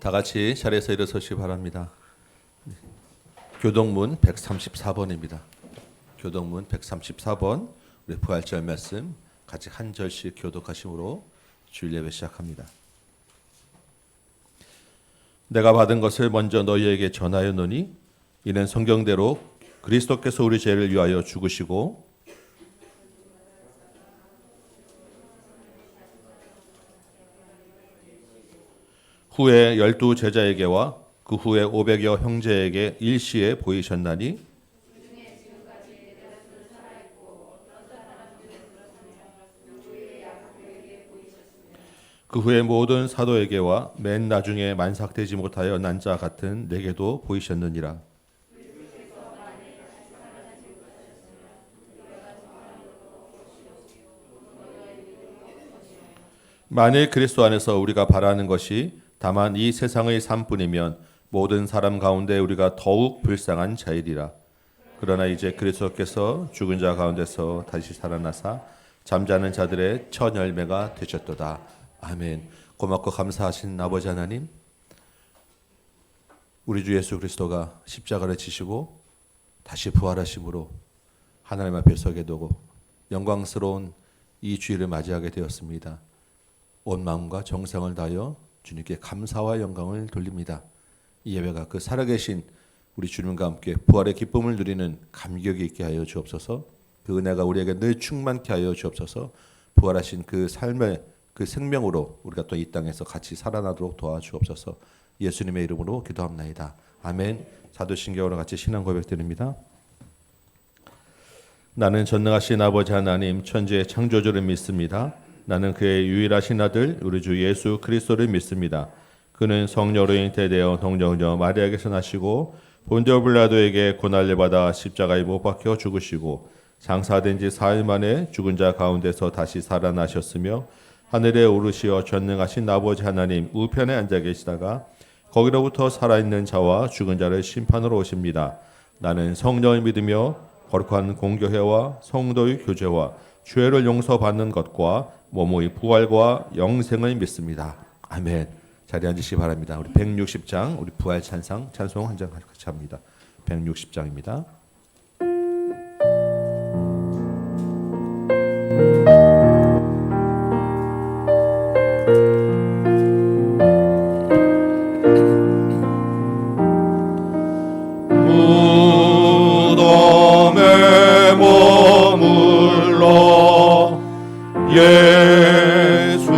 다 같이 자리에서 일어서시기 바랍니다. 교동문 134번입니다. 교동문 134번 우리 부활절 말씀 같이 한 절씩 교독하심으로 주일 예배 시작합니다. 내가 받은 것을 먼저 너희에게 전하였노니 이는 성경대로 그리스도께서 우리 죄를 위하여 죽으시고 후에 12 제자에게와 그 후에 500여 형제에게 일시에 보이셨나니 그 후에 모든 사도에게와 맨 나중에 만삭되지 못하여 난 자 같은 내게도 보이셨느니라. 만일 그리스도 안에서 우리가 바라는 것이 다만 이 세상의 삶뿐이면 모든 사람 가운데 우리가 더욱 불쌍한 자이리라. 그러나 이제 그리스도께서 죽은 자 가운데서 다시 살아나사 잠자는 자들의 첫 열매가 되셨도다. 아멘. 고맙고 감사하신 아버지 하나님, 우리 주 예수 그리스도가 십자가를 지시고 다시 부활하심으로 하나님 앞에 서게 되고 영광스러운 이 주일을 맞이하게 되었습니다. 온 마음과 정성을 다하여 주님께 감사와 영광을 돌립니다. 이 예배가 그 살아계신 우리 주님과 함께 부활의 기쁨을 누리는 감격이 있게 하여 주옵소서. 그 은혜가 우리에게 늘 충만케 하여 주옵소서. 부활하신 그 삶의 그 생명으로 우리가 또 이 땅에서 같이 살아나도록 도와주옵소서. 예수님의 이름으로 기도합나이다. 아멘. 사도신경으로 같이 신앙 고백드립니다. 나는 전능하신 아버지 하나님 천지의 창조주를 믿습니다. 나는 그의 유일하신 아들 우리 주 예수 그리스도를 믿습니다. 그는 성령으로 잉태되어 동정녀 마리아에게서 나시고 본디오 빌라도에게 고난을 받아 십자가에 못 박혀 죽으시고 장사된 지 4일 만에 죽은 자 가운데서 다시 살아나셨으며 하늘에 오르시어 전능하신 아버지 하나님 우편에 앉아 계시다가 거기로부터 살아있는 자와 죽은 자를 심판으로 오십니다. 나는 성령을 믿으며 거룩한 공교회와 성도의 교제와 죄를 용서받는 것과 몸의 부활과 영생을 믿습니다. 아멘. 자리에 앉으시기 바랍니다. 우리 160장 우리 부활 찬송 한 장 같이 합니다. 160장입니다. 무덤에 머물러 예수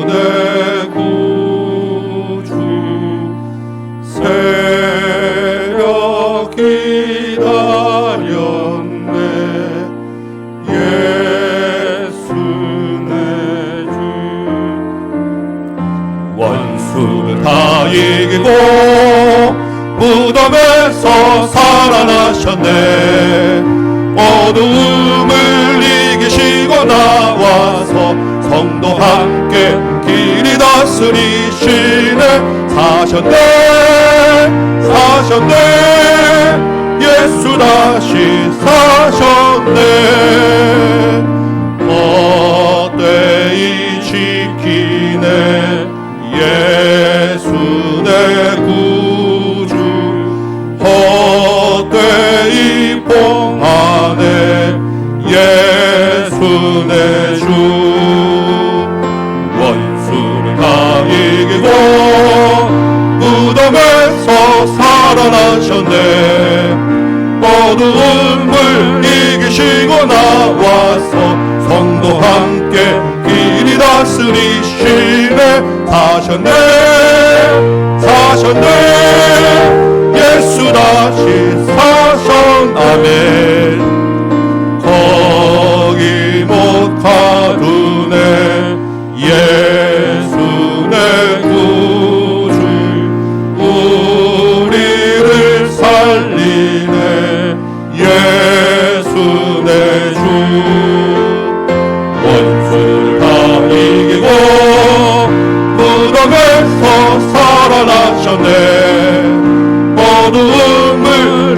내 구주 새벽 기다렸네 예수 내 주 원수를 다 이기고 무덤에서 살아나셨네 어두움을 이기시고 나와서 성도 함께 길이 다스리시네 사셨네 예수 다시 사셨네 헛되이 지키네 예수 내 구주 헛되이 봉하네 예수 내 주 원수를 다 이기고 무덤에서 살아나셨네 어두움을 이기시고 나와서 성도 함께 길이 다스리시네 사셨네 예수 다시 사셨네 거기 못 가두네 예수 내 구주 우리를 살리네 예수 내 주 원수를 다 이기고 무덤에서 살아나셨네 어두움을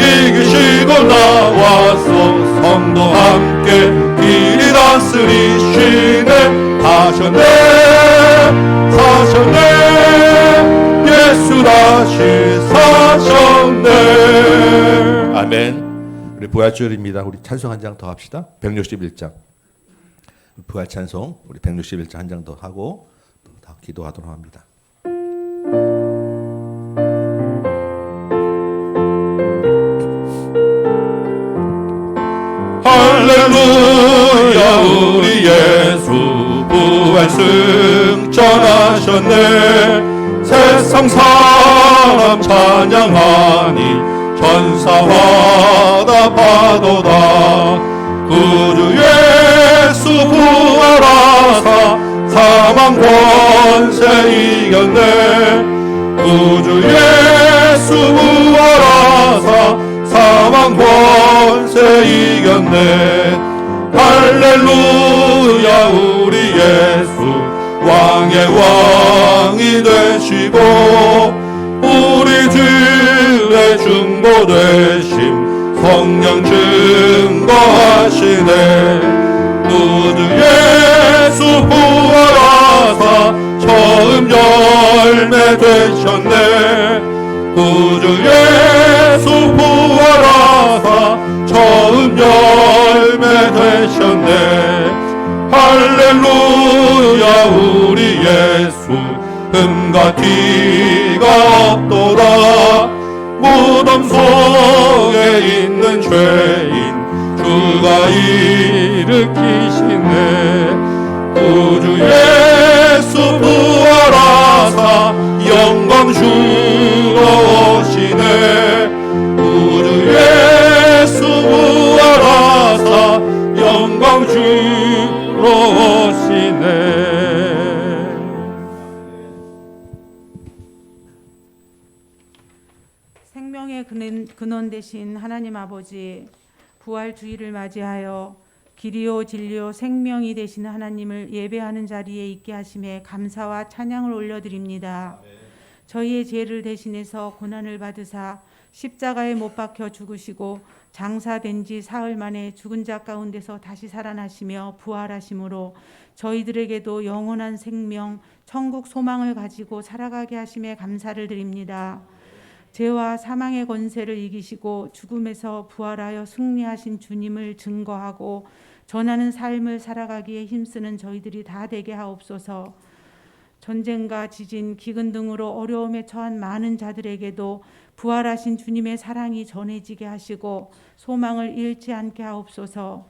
이기시고 나와서 성도 함께 길이 다스리시네 사셨네 예수 아멘. 우리 부활주일입니다. 우리 찬송 한 장 더 합시다. 161장. 부활 찬송 우리 161장 한 장 더 하고 또 다 기도하도록 합니다. 할렐루야 우리 예수 부활 승천하셨네. 세상 사람 찬양하니 천사마다 파도다. 구주 예수 부활하사 사망 권세 이겼네. 구주 예수 부활하사 사망 권세 이겼네. 할렐루야 우리 예수 왕의 왕이 되시고 우리 주의 중보 되심 성령 증거하시네. 구주 예수 부활하사 처음 열매 되셨네. 구주 예수 부활하사 처음 열매 되셨네. 할렐루야 우리 예수 흠과 티가 없도다. 무덤 속에 있는 죄인 주가 일으키시네. 구주 예수 부활하사 영광 주러 오시네. 구주 예수 부활하사 영광 주러 오시네. 생명의 근원 되신 하나님 아버지, 부활 주일을 맞이하여 길이요 진리요 생명이 되신 하나님을 예배하는 자리에 있게 하심에 감사와 찬양을 올려드립니다. 저희의 죄를 대신해서 고난을 받으사 십자가에 못 박혀 죽으시고 장사된 지 사흘 만에 죽은 자 가운데서 다시 살아나시며 부활하심으로 저희들에게도 영원한 생명, 천국 소망을 가지고 살아가게 하심에 감사를 드립니다. 죄와 사망의 권세를 이기시고 죽음에서 부활하여 승리하신 주님을 증거하고 전하는 삶을 살아가기에 힘쓰는 저희들이 다 되게 하옵소서. 전쟁과 지진, 기근 등으로 어려움에 처한 많은 자들에게도 부활하신 주님의 사랑이 전해지게 하시고 소망을 잃지 않게 하옵소서.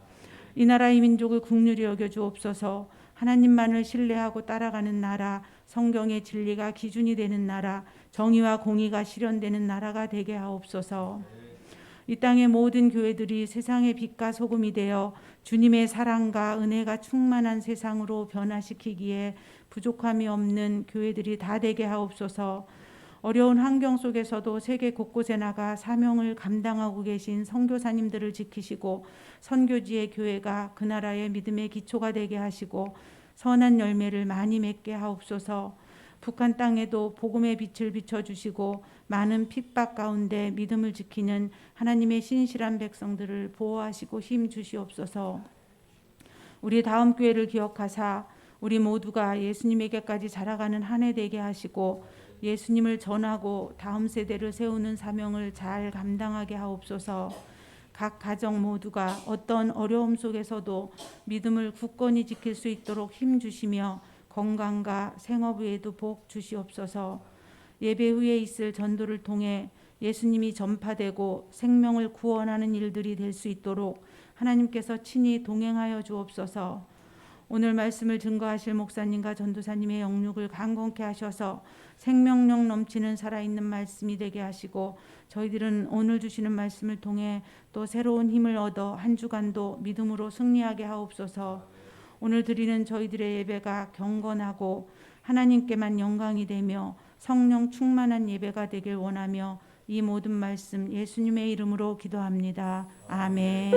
이 나라의 민족을 긍휼히 여겨 주옵소서. 하나님만을 신뢰하고 따라가는 나라, 성경의 진리가 기준이 되는 나라, 정의와 공의가 실현되는 나라가 되게 하옵소서. 이 땅의 모든 교회들이 세상의 빛과 소금이 되어 주님의 사랑과 은혜가 충만한 세상으로 변화시키기에 부족함이 없는 교회들이 다 되게 하옵소서. 어려운 환경 속에서도 세계 곳곳에 나가 사명을 감당하고 계신 선교사님들을 지키시고 선교지의 교회가 그 나라의 믿음의 기초가 되게 하시고 선한 열매를 많이 맺게 하옵소서. 북한 땅에도 복음의 빛을 비춰주시고 많은 핍박 가운데 믿음을 지키는 하나님의 신실한 백성들을 보호하시고 힘 주시옵소서. 우리 다음 교회를 기억하사 우리 모두가 예수님에게까지 자라가는 한 해 되게 하시고 예수님을 전하고 다음 세대를 세우는 사명을 잘 감당하게 하옵소서. 각 가정 모두가 어떤 어려움 속에서도 믿음을 굳건히 지킬 수 있도록 힘 주시며 건강과 생업 외에도 복 주시옵소서. 예배 후에 있을 전도를 통해 예수님이 전파되고 생명을 구원하는 일들이 될 수 있도록 하나님께서 친히 동행하여 주옵소서. 오늘 말씀을 증거하실 목사님과 전도사님의 영육을 강건케 하셔서 생명력 넘치는 살아있는 말씀이 되게 하시고 저희들은 오늘 주시는 말씀을 통해 또 새로운 힘을 얻어 한 주간도 믿음으로 승리하게 하옵소서. 오늘 드리는 저희들의 예배가 경건하고 하나님께만 영광이 되며 성령 충만한 예배가 되길 원하며 이 모든 말씀 예수님의 이름으로 기도합니다. 아멘.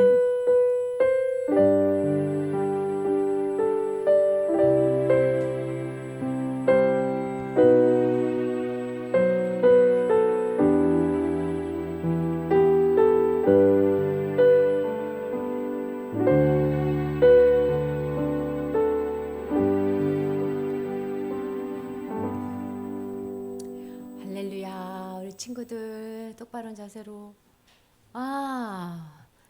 할렐루야. 우리 친구들 똑바른 자세로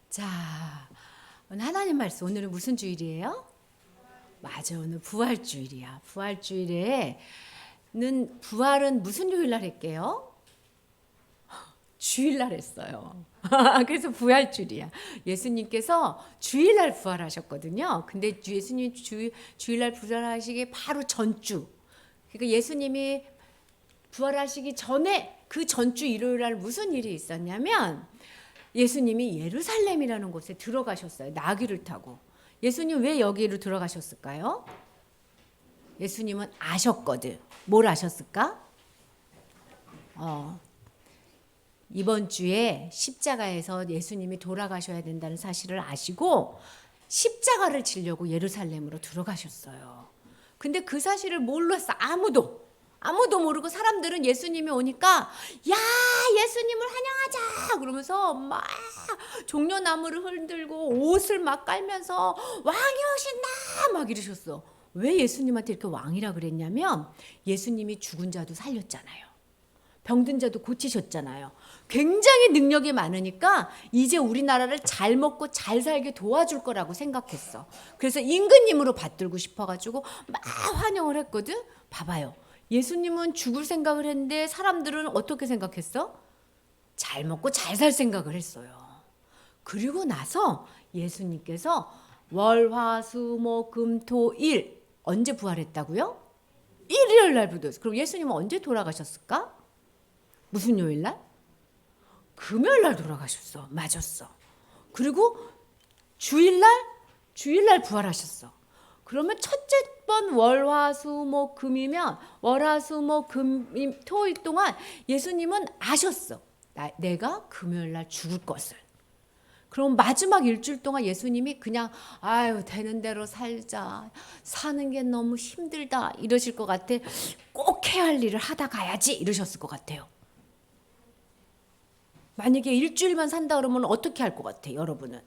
자, 오늘 하나님 말씀, 오늘은 무슨 주일이에요? 맞아, 오늘 부활주일이야. 부활주일에는 부활은 무슨 요일날 할게요? 주일날 했어요. 그래서 부활주일이야. 예수님께서 주일날 부활하셨거든요. 근데 예수님 주일날 부활하시기 바로 전주. 그러니까 예수님이 부활하시기 전에 그 전주 일요일날 무슨 일이 있었냐면 예수님이 예루살렘이라는 곳에 들어가셨어요. 나귀를 타고. 예수님 왜 여기로 들어가셨을까요? 예수님은 아셨거든. 뭘 아셨을까? 이번 주에 십자가에서 예수님이 돌아가셔야 된다는 사실을 아시고 십자가를 지려고 예루살렘으로 들어가셨어요. 근데 그 사실을 몰랐어. 아무도 모르고 사람들은 예수님이 오니까 야, 예수님을 환영하자 그러면서 막 종려나무를 흔들고 옷을 막 깔면서 왕이 오신다 막 이러셨어. 왜 예수님한테 이렇게 왕이라 그랬냐면 예수님이 죽은 자도 살렸잖아요. 병든 자도 고치셨잖아요. 굉장히 능력이 많으니까 이제 우리나라를 잘 먹고 잘 살게 도와줄 거라고 생각했어. 그래서 임금님으로 받들고 싶어가지고 막 환영을 했거든. 봐봐요. 예수님은 죽을 생각을 했는데 사람들은 어떻게 생각했어? 잘 먹고 잘 살 생각을 했어요. 그리고 나서 예수님께서 월, 화, 수, 목, 금, 토, 일 언제 부활했다고요? 일요일 날 부활했어요. 그럼 예수님은 언제 돌아가셨을까? 무슨 요일 날? 금요일 날 돌아가셨어. 맞았어. 그리고 주일날 부활하셨어. 그러면 첫째 번 월화수목 금이면 월화수목 금 토일 동안 예수님은 아셨어. 내가 금요일 날 죽을 것을. 그럼 마지막 일주일 동안 예수님이 그냥 아유 되는 대로 살자. 사는 게 너무 힘들다 이러실 것 같아. 꼭 해야 할 일을 하다 가야지 이러셨을 것 같아요. 만약에 일주일만 산다 그러면 어떻게 할 것 같아 여러분은?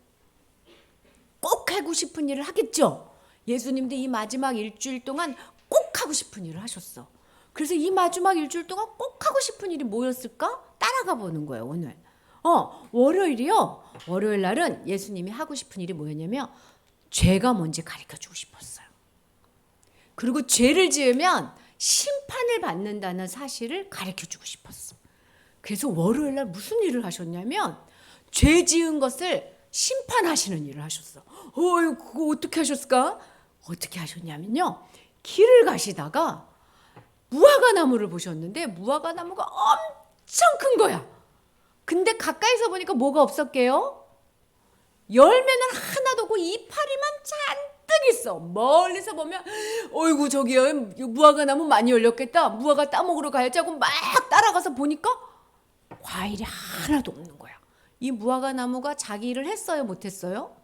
꼭 하고 싶은 일을 하겠죠. 예수님도 이 마지막 일주일 동안 꼭 하고 싶은 일을 하셨어. 그래서 이 마지막 일주일 동안 꼭 하고 싶은 일이 뭐였을까? 따라가 보는 거예요 오늘. 월요일이요. 월요일 날은 예수님이 하고 싶은 일이 뭐였냐면 죄가 뭔지 가르쳐주고 싶었어요. 그리고 죄를 지으면 심판을 받는다는 사실을 가르쳐주고 싶었어. 그래서 월요일 날 무슨 일을 하셨냐면 죄 지은 것을 심판하시는 일을 하셨어. 그거 어떻게 하셨을까? 어떻게 하셨냐면요. 길을 가시다가 무화과나무를 보셨는데 무화과나무가 엄청 큰 거야. 근데 가까이서 보니까 뭐가 없었게요? 열매는 하나도 없고 이파리만 잔뜩 있어. 멀리서 보면 어이구 저기요 무화과나무 많이 열렸겠다. 무화과 따먹으러 가야지 하고 막 따라가서 보니까 과일이 하나도 없는 거야. 이 무화과나무가 자기 일을 했어요? 못했어요?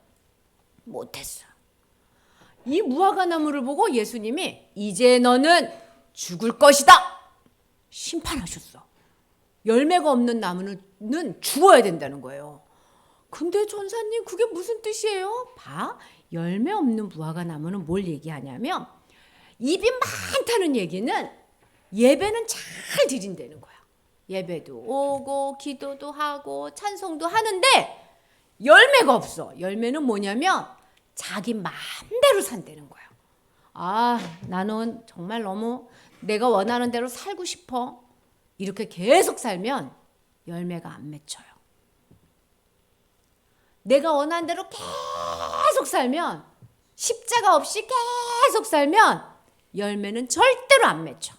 못했어. 이 무화과나무를 보고 예수님이 이제 너는 죽을 것이다 심판하셨어. 열매가 없는 나무는 죽어야 된다는 거예요. 근데 전사님 그게 무슨 뜻이에요? 봐. 열매 없는 무화과나무는 뭘 얘기하냐면 입이 많다는 얘기는 예배는 잘 드린다는 거야. 예배도 오고 기도도 하고 찬송도 하는데 열매가 없어. 열매는 뭐냐면 자기 마음대로 산다는 거야. 나는 정말 너무 내가 원하는 대로 살고 싶어. 이렇게 계속 살면 열매가 안 맺혀요. 내가 원하는 대로 계속 살면 십자가 없이 계속 살면 열매는 절대로 안 맺혀.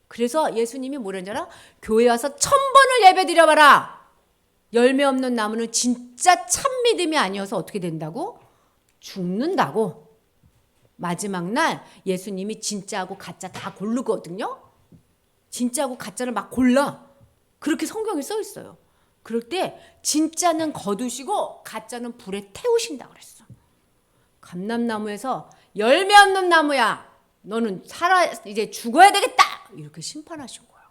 그래서 예수님이 뭐라는 줄 알아? 교회 와서 1000번을 예배 드려봐라. 열매 없는 나무는 진짜 참 믿음이 아니어서 어떻게 된다고? 죽는다고. 마지막 날 예수님이 진짜하고 가짜 다 고르거든요. 진짜하고 가짜를 막 골라. 그렇게 성경에 써 있어요. 그럴 때 진짜는 거두시고 가짜는 불에 태우신다 그랬어. 감람나무에서 열매 없는 나무야. 너는 이제 죽어야 되겠다. 이렇게 심판하신 거야.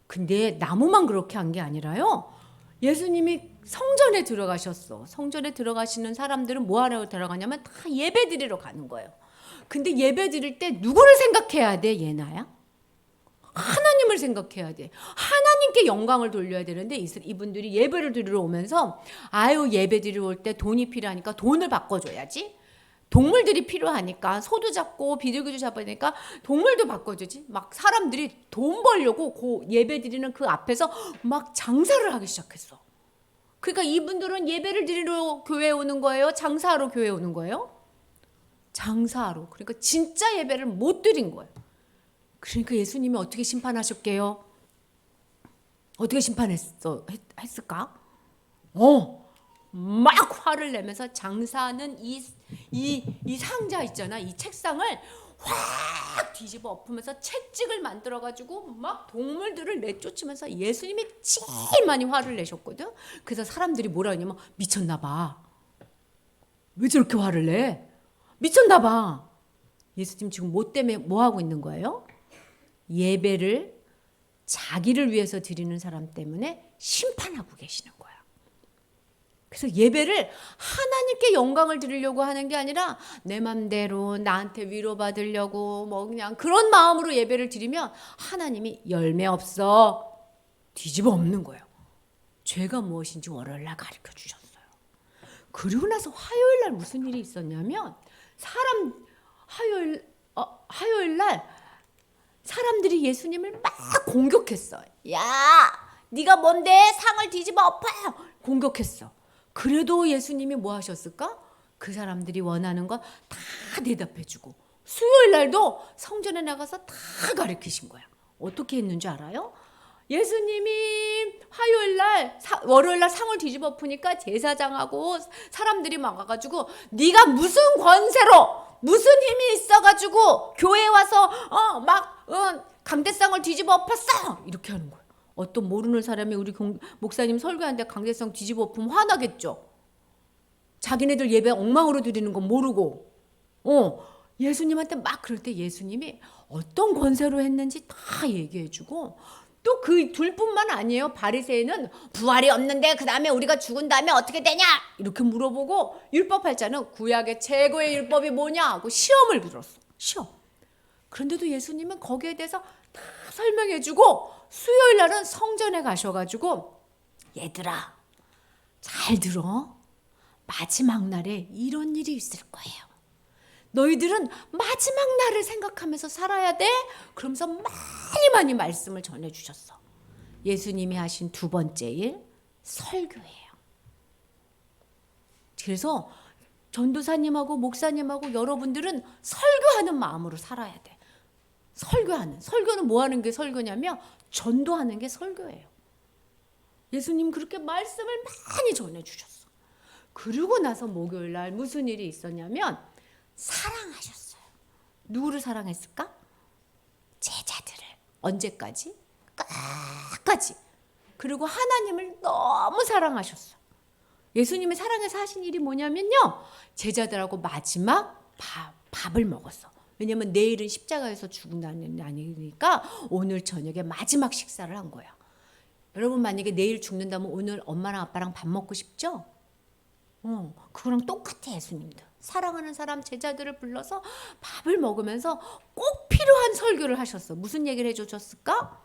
근데 나무만 그렇게 한 게 아니라요. 예수님이 성전에 들어가셨어. 성전에 들어가시는 사람들은 뭐 하러 들어가냐면 다 예배 드리러 가는 거예요. 근데 예배 드릴 때 누구를 생각해야 돼? 예나야? 하나님을 생각해야 돼. 하나님께 영광을 돌려야 되는데 이분들이 예배를 드리러 오면서 아유 예배 드리러 올 때 돈이 필요하니까 돈을 바꿔줘야지. 동물들이 필요하니까 소도 잡고 비둘기도 잡으니까 동물도 바꿔주지. 막 사람들이 돈 벌려고 그 예배 드리는 그 앞에서 막 장사를 하기 시작했어. 그러니까 이분들은 예배를 드리러 교회에 오는 거예요? 장사하러 교회에 오는 거예요? 장사하러. 그러니까 진짜 예배를 못 드린 거예요. 그러니까 예수님이 어떻게 심판하셨게요? 어떻게 했을까? 막 화를 내면서 장사하는 이 상자 있잖아. 이 책상을 확 뒤집어 엎으면서 채찍을 만들어가지고 막 동물들을 내쫓으면서 예수님이 제일 많이 화를 내셨거든. 그래서 사람들이 뭐라 하냐면 미쳤나 봐. 왜 저렇게 화를 내? 미쳤나 봐. 예수님 지금 뭐 때문에 뭐 하고 있는 거예요? 예배를 자기를 위해서 드리는 사람 때문에 심판하고 계시는 거야. 그래서 예배를 하나님께 영광을 드리려고 하는 게 아니라 내 맘대로 나한테 위로받으려고 뭐 그냥 그런 마음으로 예배를 드리면 하나님이 열매 없어. 뒤집어 엎는 거예요. 죄가 무엇인지 월요일날 가르쳐 주셨어요. 그리고 나서 화요일날 무슨 일이 있었냐면 화요일날 사람들이 예수님을 막 공격했어. 야, 네가 뭔데 상을 뒤집어 엎어요. 공격했어. 그래도 예수님이 뭐 하셨을까? 그 사람들이 원하는 거 다 대답해주고 수요일 날도 성전에 나가서 다 가르치신 거야. 어떻게 했는 줄 알아요? 예수님이 월요일 날 상을 뒤집어 엎으니까 제사장하고 사람들이 막 와가지고 네가 무슨 권세로 무슨 힘이 있어가지고 교회에 와서 강대상을 뒤집어 엎었어 이렇게 하는 거예요. 어떤 모르는 사람이 우리 목사님 설교하는데 강대상 뒤집어 엎으면 화나겠죠. 자기네들 예배 엉망으로 드리는 건 모르고 예수님한테 막 그럴 때 예수님이 어떤 권세로 했는지 다 얘기해주고 또 그 둘뿐만 아니에요. 바리새인은 부활이 없는데 그 다음에 우리가 죽은 다음에 어떻게 되냐 이렇게 물어보고 율법학자는 구약의 최고의 율법이 뭐냐 하고 시험을 들었어. 시험. 그런데도 예수님은 거기에 대해서 다 설명해주고 수요일 날은 성전에 가셔가지고 얘들아 잘 들어. 마지막 날에 이런 일이 있을 거예요. 너희들은 마지막 날을 생각하면서 살아야 돼. 그러면서 많이 말씀을 전해주셨어. 예수님이 하신 두 번째 일 설교예요. 그래서 전도사님하고 목사님하고 여러분들은 설교하는 마음으로 살아야 돼. 설교는 뭐 하는 게 설교냐면 전도하는 게 설교예요. 예수님 그렇게 말씀을 많이 전해주셨어. 그러고 나서 목요일 날 무슨 일이 있었냐면 사랑하셨어요. 누구를 사랑했을까? 제자들을. 언제까지? 끝까지. 그리고 하나님을 너무 사랑하셨어. 예수님이 사랑해서 하신 일이 뭐냐면요. 제자들하고 마지막 밥을 먹었어. 왜냐면 내일은 십자가에서 죽는다는 게 아니니까 오늘 저녁에 마지막 식사를 한 거야. 여러분 만약에 내일 죽는다면 오늘 엄마랑 아빠랑 밥 먹고 싶죠? 그거랑 똑같아 예수님도. 사랑하는 사람 제자들을 불러서 밥을 먹으면서 꼭 필요한 설교를 하셨어. 무슨 얘기를 해주셨을까?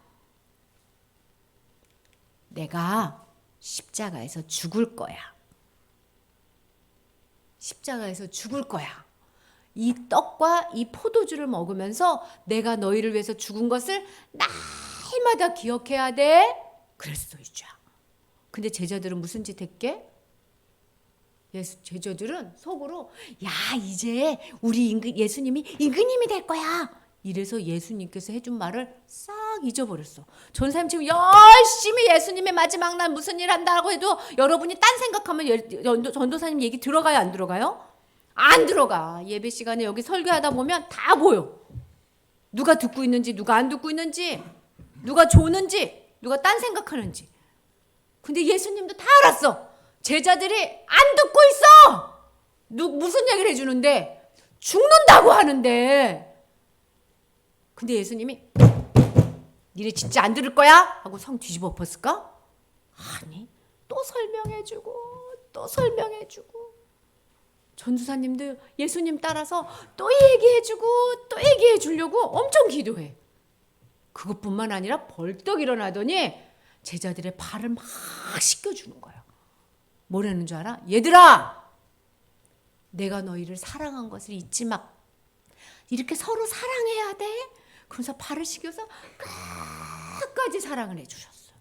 내가 십자가에서 죽을 거야. 십자가에서 죽을 거야. 이 떡과 이 포도주를 먹으면서 내가 너희를 위해서 죽은 것을 날마다 기억해야 돼. 그랬어 이주야. 근데 제자들은 무슨 짓 했게? 제자들은 속으로 야 이제 우리 예수님이 임금님이 될 거야. 이래서 예수님께서 해준 말을 싹 잊어버렸어. 전사님 지금 열심히 예수님의 마지막 날 무슨 일 한다고 해도 여러분이 딴 생각하면 전도사님 얘기 들어가요 안 들어가요? 안 들어가. 예배 시간에 여기 설교하다 보면 다 보여. 누가 듣고 있는지 누가 안 듣고 있는지 누가 조는지 누가 딴 생각하는지. 근데 예수님도 다 알았어. 제자들이 안 듣고 있어. 무슨 얘기를 해주는데 죽는다고 하는데. 근데 예수님이 니네 진짜 안 들을 거야? 하고 성 뒤집어 엎었을까? 아니 또 설명해주고 또 설명해주고. 전도사님도 예수님 따라서 또 얘기해주고 또 얘기해주려고 엄청 기도해. 그것뿐만 아니라 벌떡 일어나더니 제자들의 발을 막 씻겨주는 거예요. 뭐라는 줄 알아? 얘들아, 내가 너희를 사랑한 것을 잊지 마. 이렇게 서로 사랑해야 돼. 그래서 발을 씻겨서 끝까지 사랑을 해주셨어요.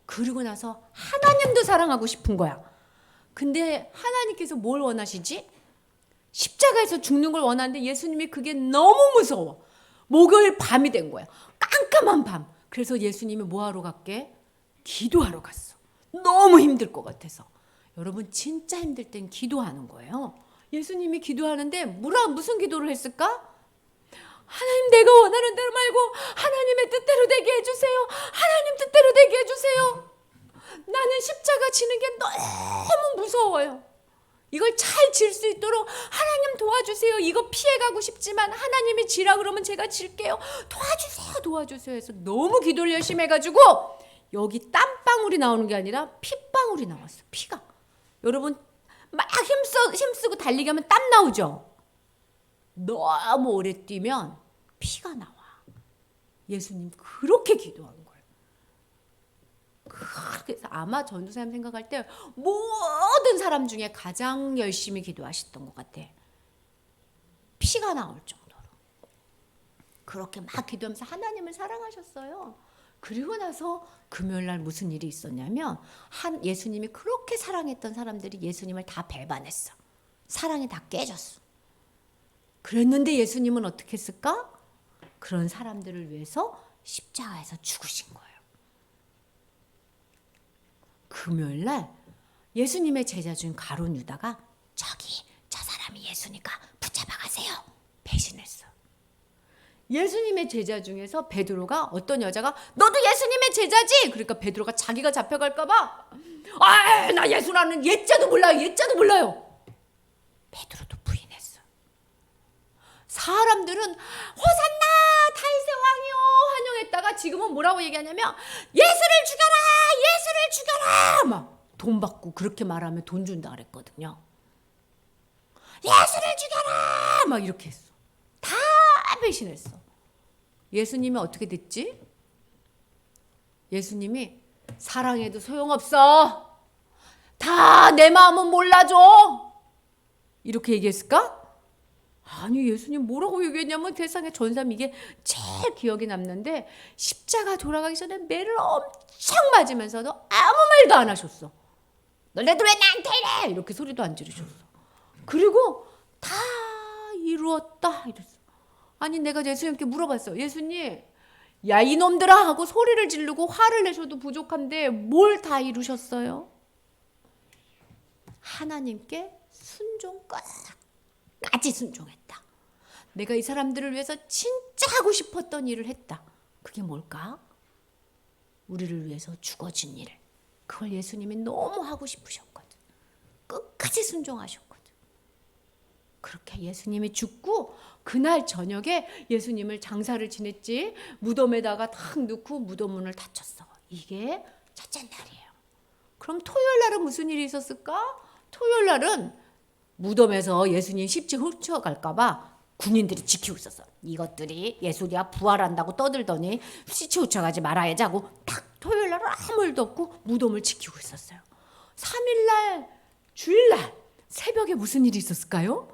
그리고 나서 하나님도 사랑하고 싶은 거야. 근데 하나님께서 뭘 원하시지? 십자가에서 죽는 걸 원하는데 예수님이 그게 너무 무서워. 목요일 밤이 된 거야. 깜깜한 밤. 그래서 예수님이 뭐 하러 갔게? 기도하러 갔어. 너무 힘들 것 같아서. 여러분 진짜 힘들 땐 기도하는 거예요. 예수님이 기도하는데 무슨 기도를 했을까? 하나님, 내가 원하는 대로 말고 하나님의 뜻대로 되게 해주세요. 하나님 뜻대로 되게 해주세요. 나는 십자가 지는 게 너무 무서워요. 이걸 잘 질 수 있도록 하나님 도와주세요. 이거 피해가고 싶지만 하나님이 지라 그러면 제가 질게요. 도와주세요, 도와주세요 해서 너무 기도를 열심히 해가지고 여기 땀방울이 나오는 게 아니라 핏방울이 나왔어. 피가. 여러분 막 힘쓰고 달리기 하면 땀 나오죠. 너무 오래 뛰면 피가 나와. 예수님 그렇게 기도한 거예요. 그래서 아마 전도사님 생각할 때 모든 사람 중에 가장 열심히 기도하셨던 것 같아. 피가 나올 정도로. 그렇게 막 기도하면서 하나님을 사랑하셨어요. 그리고 나서 금요일날 무슨 일이 있었냐면 예수님이 그렇게 사랑했던 사람들이 예수님을 다 배반했어. 사랑이 다 깨졌어. 그랬는데 예수님은 어떻게 했을까? 그런 사람들을 위해서 십자가에서 죽으신 거예요. 금요일날 예수님의 제자 중 가룟 유다가 저기 저 사람이 예수니까 붙잡아 가세요. 배신했어. 예수님의 제자 중에서 베드로가 어떤 여자가 너도 예수님의 제자지? 그러니까 베드로가 자기가 잡혀갈까 봐 나 예수라는 예자도 몰라요. 베드로도 부인했어. 사람들은 호산나 다윗의 왕이요 환영했다가 지금은 뭐라고 얘기하냐면 예수를 죽여라 막 돈 받고 그렇게 말하면 돈 준다 그랬거든요. 예수를 죽여라 막 이렇게 했어. 다 배신했어. 예수님이 어떻게 됐지? 예수님이 사랑해도 소용없어. 다 내 마음은 몰라줘. 이렇게 얘기했을까? 아니, 예수님 뭐라고 얘기했냐면 세상에 전사면 이게 제일 기억에 남는데 십자가 돌아가기 전에 매를 엄청 맞으면서도 아무 말도 안 하셨어. 너네들 왜 나한테 이래? 이렇게 소리도 안 지르셨어. 그리고 다 이루었다 이랬어. 아니, 내가 예수님께 물어봤어. 예수님, 야 이놈들아 하고 소리를 지르고 화를 내셔도 부족한데 뭘 다 이루셨어요? 하나님께 순종까지 순종했다. 내가 이 사람들을 위해서 진짜 하고 싶었던 일을 했다. 그게 뭘까? 우리를 위해서 죽어준 일. 그걸 예수님이 너무 하고 싶으셨거든. 끝까지 순종하셨거든. 그렇게 예수님이 죽고 그날 저녁에 예수님을 장사를 지냈지. 무덤에다가 탁 넣고 무덤 문을 닫혔어. 이게 첫째 날이에요. 그럼 토요일 날은 무슨 일이 있었을까? 토요일 날은 무덤에서 예수님 십지 훔쳐갈까 봐 군인들이 지키고 있었어. 이것들이 예수야 부활한다고 떠들더니 시체 훔쳐가지 말아야지 하고 딱 토요일 날은 아무 일도 없고 무덤을 지키고 있었어요. 3일 날 주일날 새벽에 무슨 일이 있었을까요?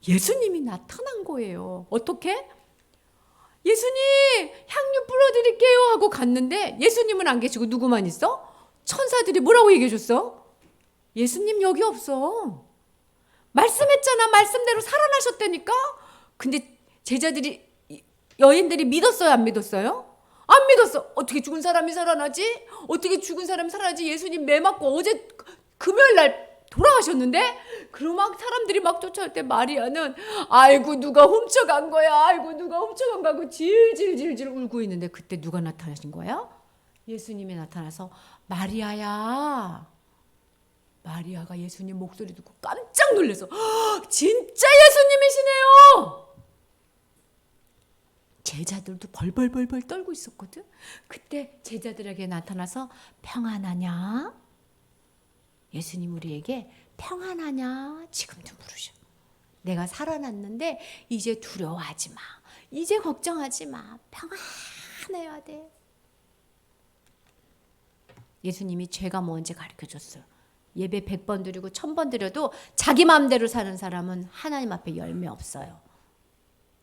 예수님이 나타난 거예요. 어떻게? 예수님 향유 뿌려드릴게요 하고 갔는데 예수님은 안 계시고 누구만 있어? 천사들이 뭐라고 얘기해 줬어? 예수님 여기 없어. 말씀했잖아. 말씀대로 살아나셨다니까. 근데 제자들이 여인들이 믿었어요? 안 믿었어요? 안 믿었어. 어떻게 죽은 사람이 살아나지? 어떻게 죽은 사람이 살아나지? 예수님 매 맞고 어제 금요일 날 돌아가셨는데? 그럼 막 사람들이 막 쫓아올 때 마리아는 아이고 누가 훔쳐간 거야. 아이고 누가 훔쳐간 거야. 하고 질질질질 울고 있는데 그때 누가 나타나신 거야? 예수님이 나타나서 마리아야. 마리아가 예수님 목소리 듣고 깜짝 놀라서 진짜 예수님이시네요. 제자들도 벌벌벌벌 떨고 있었거든. 그때 제자들에게 나타나서 평안하냐? 예수님 우리에게 평안하냐? 지금도 물으셔. 내가 살아났는데 이제 두려워하지 마. 이제 걱정하지 마. 평안해야 돼. 예수님이 죄가 뭔지 가르쳐줬어요. 예배 100번 드리고 1000번 드려도 자기 마음대로 사는 사람은 하나님 앞에 열매 없어요.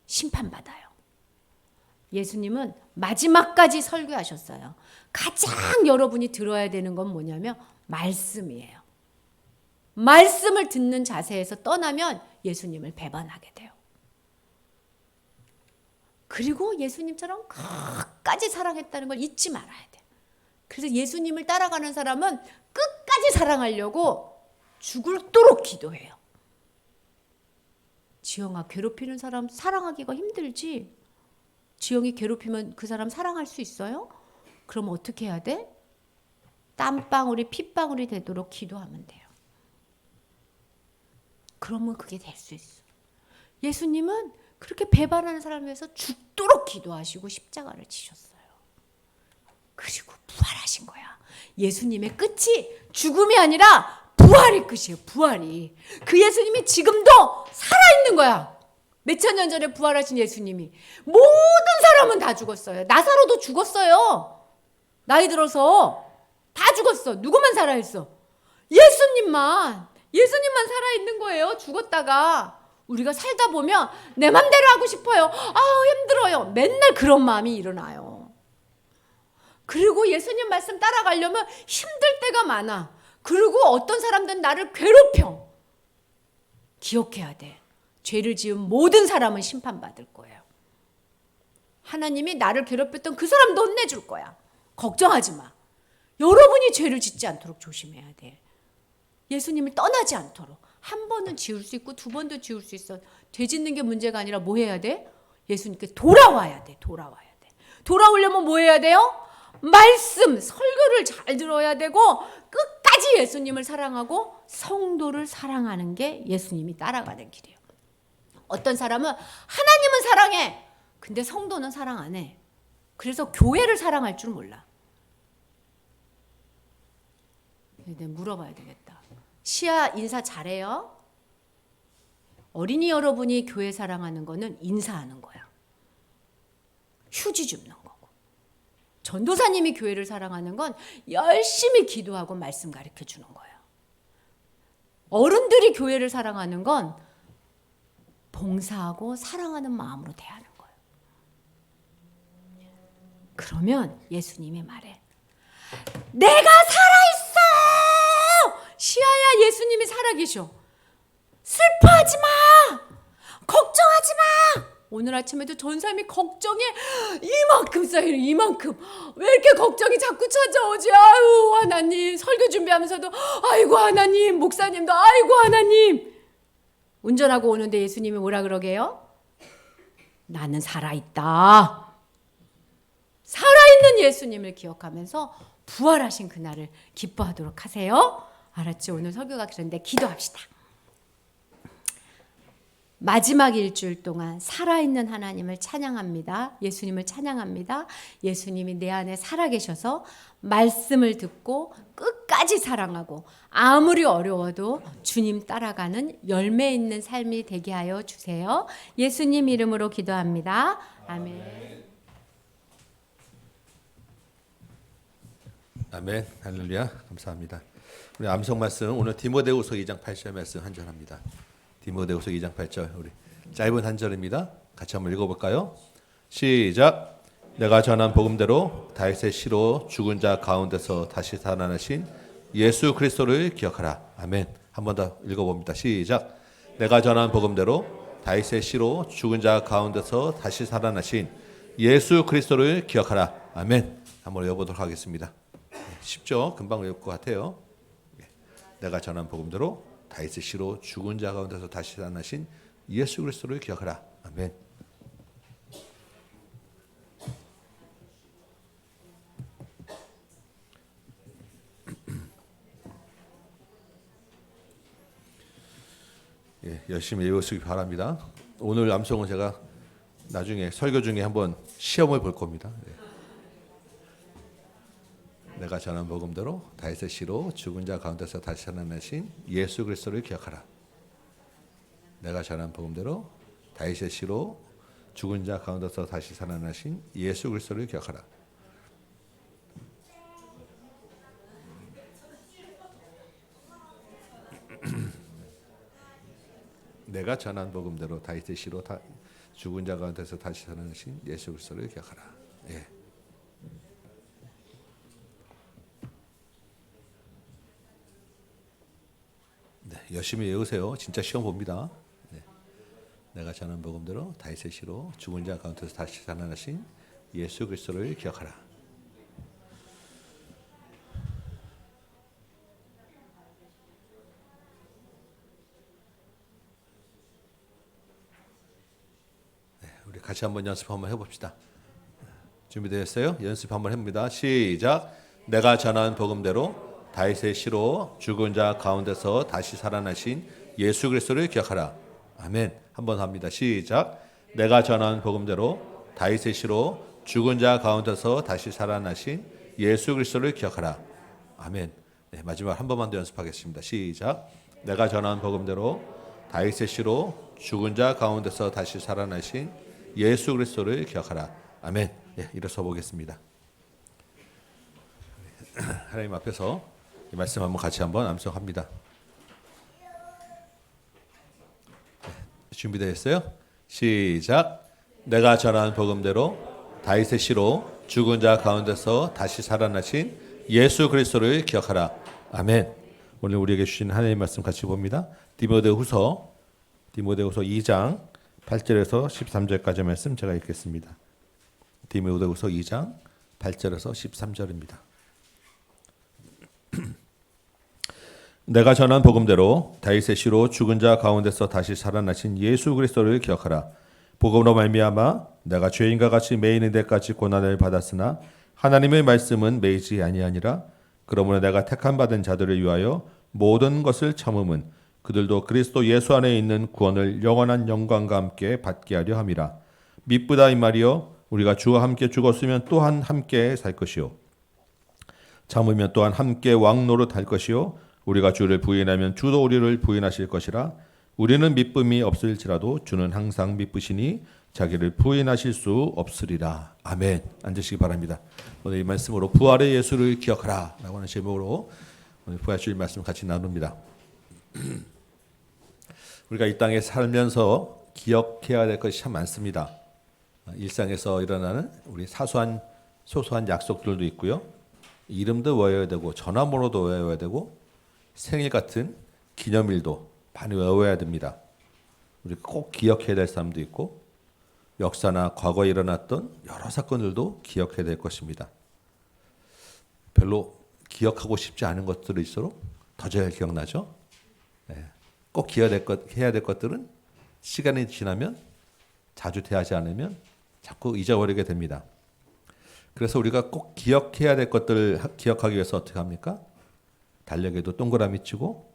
심판받아요. 예수님은 마지막까지 설교하셨어요. 가장 여러분이 들어야 되는 건 뭐냐면 말씀이에요. 말씀을 듣는 자세에서 떠나면 예수님을 배반하게 돼요. 그리고 예수님처럼 끝까지 사랑했다는 걸 잊지 말아야 돼. 그래서 예수님을 따라가는 사람은 끝까지 사랑하려고 죽을도록 기도해요. 지영아, 괴롭히는 사람 사랑하기가 힘들지? 지영이 괴롭히면 그 사람 사랑할 수 있어요? 그럼 어떻게 해야 돼? 땀방울이 핏방울이 되도록 기도하면 돼요. 그러면 그게 될 수 있어. 예수님은 그렇게 배반하는 사람을 위해서 죽도록 기도하시고 십자가를 지셨어요. 그리고 부활하신 거야. 예수님의 끝이 죽음이 아니라 부활이 끝이에요. 부활이. 그 예수님이 지금도 살아있는 거야. 몇천 년 전에 부활하신 예수님이. 모든 사람은 다 죽었어요. 나사로도 죽었어요. 나이 들어서 다 죽었어. 누구만 살아있어? 예수님만 살아있는 거예요. 죽었다가. 우리가 살다 보면 내 맘대로 하고 싶어요. 힘들어요. 맨날 그런 마음이 일어나요. 그리고 예수님 말씀 따라가려면 힘들 때가 많아. 그리고 어떤 사람들은 나를 괴롭혀. 기억해야 돼. 죄를 지은 모든 사람은 심판받을 거예요. 하나님이 나를 괴롭혔던 그 사람도 혼내줄 거야. 걱정하지 마. 여러분이 죄를 짓지 않도록 조심해야 돼. 예수님을 떠나지 않도록. 한 번은 지울 수 있고 두 번도 지울 수 있어. 죄 짓는 게 문제가 아니라 뭐 해야 돼? 예수님께 돌아와야 돼. 돌아오려면 뭐 해야 돼요? 말씀, 설교를 잘 들어야 되고 끝까지 예수님을 사랑하고 성도를 사랑하는 게 예수님이 따라가는 길이에요. 어떤 사람은 하나님은 사랑해. 근데 성도는 사랑 안 해. 그래서 교회를 사랑할 줄 몰라. 내가 물어봐야 되겠다. 시아 인사 잘해요? 어린이 여러분이 교회 사랑하는 거는 인사하는 거야. 휴지 줍는 거고. 전도사님이 교회를 사랑하는 건 열심히 기도하고 말씀 가르쳐 주는 거예요. 어른들이 교회를 사랑하는 건 봉사하고 사랑하는 마음으로 대하는 거예요. 그러면 예수님이 말해. 내가 살아있어! 시아야, 예수님이 살아계셔. 슬퍼하지 마! 걱정하지 마! 오늘 아침에도 전사님이 걱정이 이만큼 쌓여요. 이만큼. 왜 이렇게 걱정이 자꾸 찾아오지? 아유, 하나님. 설교 준비하면서도 아이고 하나님. 목사님도 아이고 하나님. 운전하고 오는데 예수님이 뭐라 그러게요? 나는 살아있다. 살아있는 예수님을 기억하면서 부활하신 그날을 기뻐하도록 하세요. 알았죠? 오늘 설교가 그런데 기도합시다. 마지막 일주일 동안 살아있는 하나님을 찬양합니다. 예수님을 찬양합니다. 예수님이 내 안에 살아계셔서 말씀을 듣고 끝까지 사랑하고 아무리 어려워도 주님 따라가는 열매 있는 삶이 되게 하여 주세요. 예수님 이름으로 기도합니다. 아멘. 아멘. 할렐루야. 감사합니다. 우리 암송 말씀 오늘 디모데후서 2장 8절 말씀 한 절 합니다. 디모데후서 2장 8절 우리 짧은 한 절입니다. 같이 한번 읽어볼까요? 시작. 내가 전한 복음대로 다윗의 씨로 죽은 자 가운데서 다시 살아나신 예수 그리스도를 기억하라. 아멘. 한 번 더 읽어봅니다. 시작. 내가 전한 복음대로 다윗의 씨로 죽은 자 가운데서 다시 살아나신 예수 그리스도를 기억하라. 아멘. 한번 읽어보도록 하겠습니다. 쉽죠? 금방 읽을 것 같아요. 내가 전한 복음대로 다윗의 씨로 죽은 자 가운데서 다시 살아나신 예수 그리스도를 기억하라. 아멘. 예, 열심히 읽으시기 바랍니다. 오늘 암송은 제가 나중에 설교 중에 한번 시험을 볼 겁니다. 네. 내가 전한 복음대로 다윗의 씨로 죽은 자 가운데서 다시 살아나신 예수 그리스도를 기억하라. 내가 전한 복음대로 다윗의 씨로 죽은 자 가운데서 다시 살아나신 예수 그리스도를 기억하라. 내가 전한 복음대로 다윗의 시로 죽은 자 가운데서 다시 살아나신 예수 그리스도를 기억하라. 예. 네, 열심히 외우세요. 진짜 시험 봅니다. 네. 내가 전한 복음대로 다윗의 시로 죽은 자 가운데서 다시 살아나신 예수 그리스도를 기억하라. 네, 우리 같이 한번 연습 한번 해봅시다. 준비되었어요? 연습 한번 해봅니다. 시작. 내가 전한 복음대로 다윗의 시로 죽은 자 가운데서 다시 살아나신 예수 그리스도를 기억하라. 아멘. 한번 합니다. 시작. 내가 전한 복음대로 다윗의 시로 죽은 자 가운데서 다시 살아나신 예수 그리스도를 기억하라. 아멘. 네, 마지막 한 번만 더 연습하겠습니다. 시작. 내가 전한 복음대로 다윗의 시로 죽은 자 가운데서 다시 살아나신 예수 그리스도를 기억하라. 아멘. 네, 일어서 보겠습니다. 하나님 앞에서 이 말씀 한번 같이 한번 암송합니다. 네, 준비되었어요? 시작. 내가 전한 복음대로 다윗의 시로 죽은 자 가운데서 다시 살아나신 예수 그리스도를 기억하라. 아멘. 오늘 우리에게 주신 하나님의 말씀 같이 봅니다. 디모데후서 2장 8절에서 13절까지 말씀 제가 읽겠습니다. 디모데후서 2장 8절에서 13절입니다. 내가 전한 복음대로 다윗의 시로 죽은 자 가운데서 다시 살아나신 예수 그리스도를 기억하라. 복음으로 말미암아 내가 죄인과 같이 매이는 데까지 고난을 받았으나 하나님의 말씀은 매이지 아니하니라. 그러므로 내가 택함 받은 자들을 위하여 모든 것을 참음은 그들도 그리스도 예수 안에 있는 구원을 영원한 영광과 함께 받게 하려 함이라. 미쁘다 이 말이여 우리가 주와 함께 죽었으면 또한 함께 살 것이요 참으면 또한 함께 왕노릇 할 것이요 우리가 주를 부인하면 주도 우리를 부인하실 것이라. 우리는 미쁨이 없을지라도 주는 항상 미쁘시니 자기를 부인하실 수 없으리라. 아멘. 앉으시기 바랍니다. 오늘 이 말씀으로 부활의 예수를 기억하라 라고 하는 제목으로 오늘 부활주일 말씀 같이 나눕니다. 우리가 이 땅에 살면서 기억해야 될 것이 참 많습니다. 일상에서 일어나는 우리 소소한 약속들도 있고요. 이름도 외워야 되고 전화번호도 외워야 되고 생일 같은 기념일도 많이 외워야 됩니다. 우리 꼭 기억해야 될 사람도 있고 역사나 과거에 일어났던 여러 사건들도 기억해야 될 것입니다. 별로 기억하고 싶지 않은 것들일수록 더 잘 기억나죠. 네. 꼭 해야 될 것들은 시간이 지나면 자주 대하지 않으면 자꾸 잊어버리게 됩니다. 그래서 우리가 꼭 기억해야 될 것들을 기억하기 위해서 어떻게 합니까? 달력에도 동그라미 치고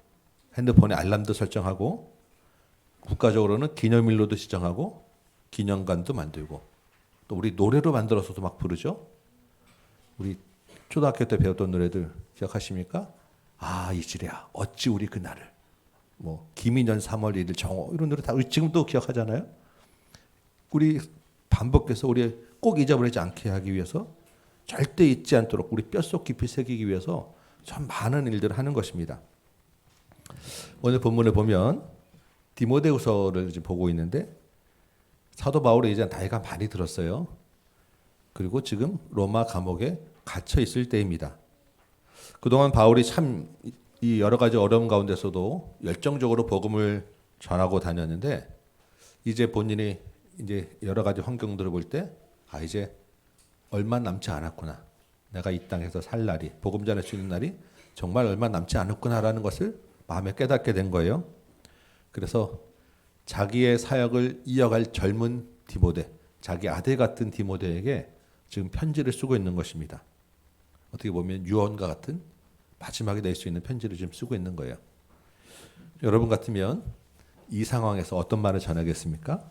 핸드폰에 알람도 설정하고 국가적으로는 기념일로도 지정하고 기념관도 만들고 또 우리 노래로 만들어서도 막 부르죠. 우리 초등학교 때 배웠던 노래들 기억하십니까? 아 이지랴 어찌 우리 그날을 뭐 김인년 3월 1일 정오 이런 노래 다 우리 지금도 기억하잖아요. 우리 반복해서 우리 꼭 잊어버리지 않게 하기 위해서 절대 잊지 않도록 우리 뼛속 깊이 새기기 위해서 참 많은 일들을 하는 것입니다. 오늘 본문을 보면 디모데후서를 지금 보고 있는데 사도 바울이 이제 나이가 많이 들었어요. 그리고 지금 로마 감옥에 갇혀 있을 때입니다. 그동안 바울이 참 이 여러 가지 어려움 가운데서도 열정적으로 복음을 전하고 다녔는데 이제 본인이 이제 여러 가지 환경들을 볼 때 아 이제 얼마 남지 않았구나. 내가 이 땅에서 살 날이 복음 전할 수 있는 날이 정말 얼마 남지 않았구나라는 것을 마음에 깨닫게 된 거예요. 그래서 자기의 사역을 이어갈 젊은 디모데, 자기 아들 같은 디모데에게 지금 편지를 쓰고 있는 것입니다. 어떻게 보면 유언과 같은 마지막에 낼 수 있는 편지를 지금 쓰고 있는 거예요. 여러분 같으면 이 상황에서 어떤 말을 전하겠습니까?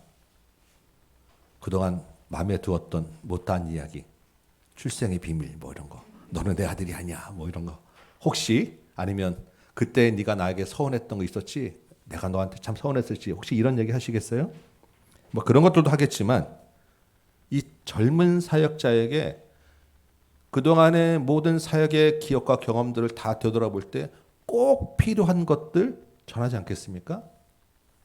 그동안 마음에 두었던 못다한 이야기, 출생의 비밀 뭐 이런 거, 너는 내 아들이 아니야 뭐 이런 거, 혹시 아니면 그때 네가 나에게 서운했던 거 있었지, 내가 너한테 참 서운했을지 혹시 이런 얘기 하시겠어요? 뭐 그런 것들도 하겠지만 이 젊은 사역자에게 그동안의 모든 사역의 기억과 경험들을 다 되돌아볼 때 꼭 필요한 것들 전하지 않겠습니까?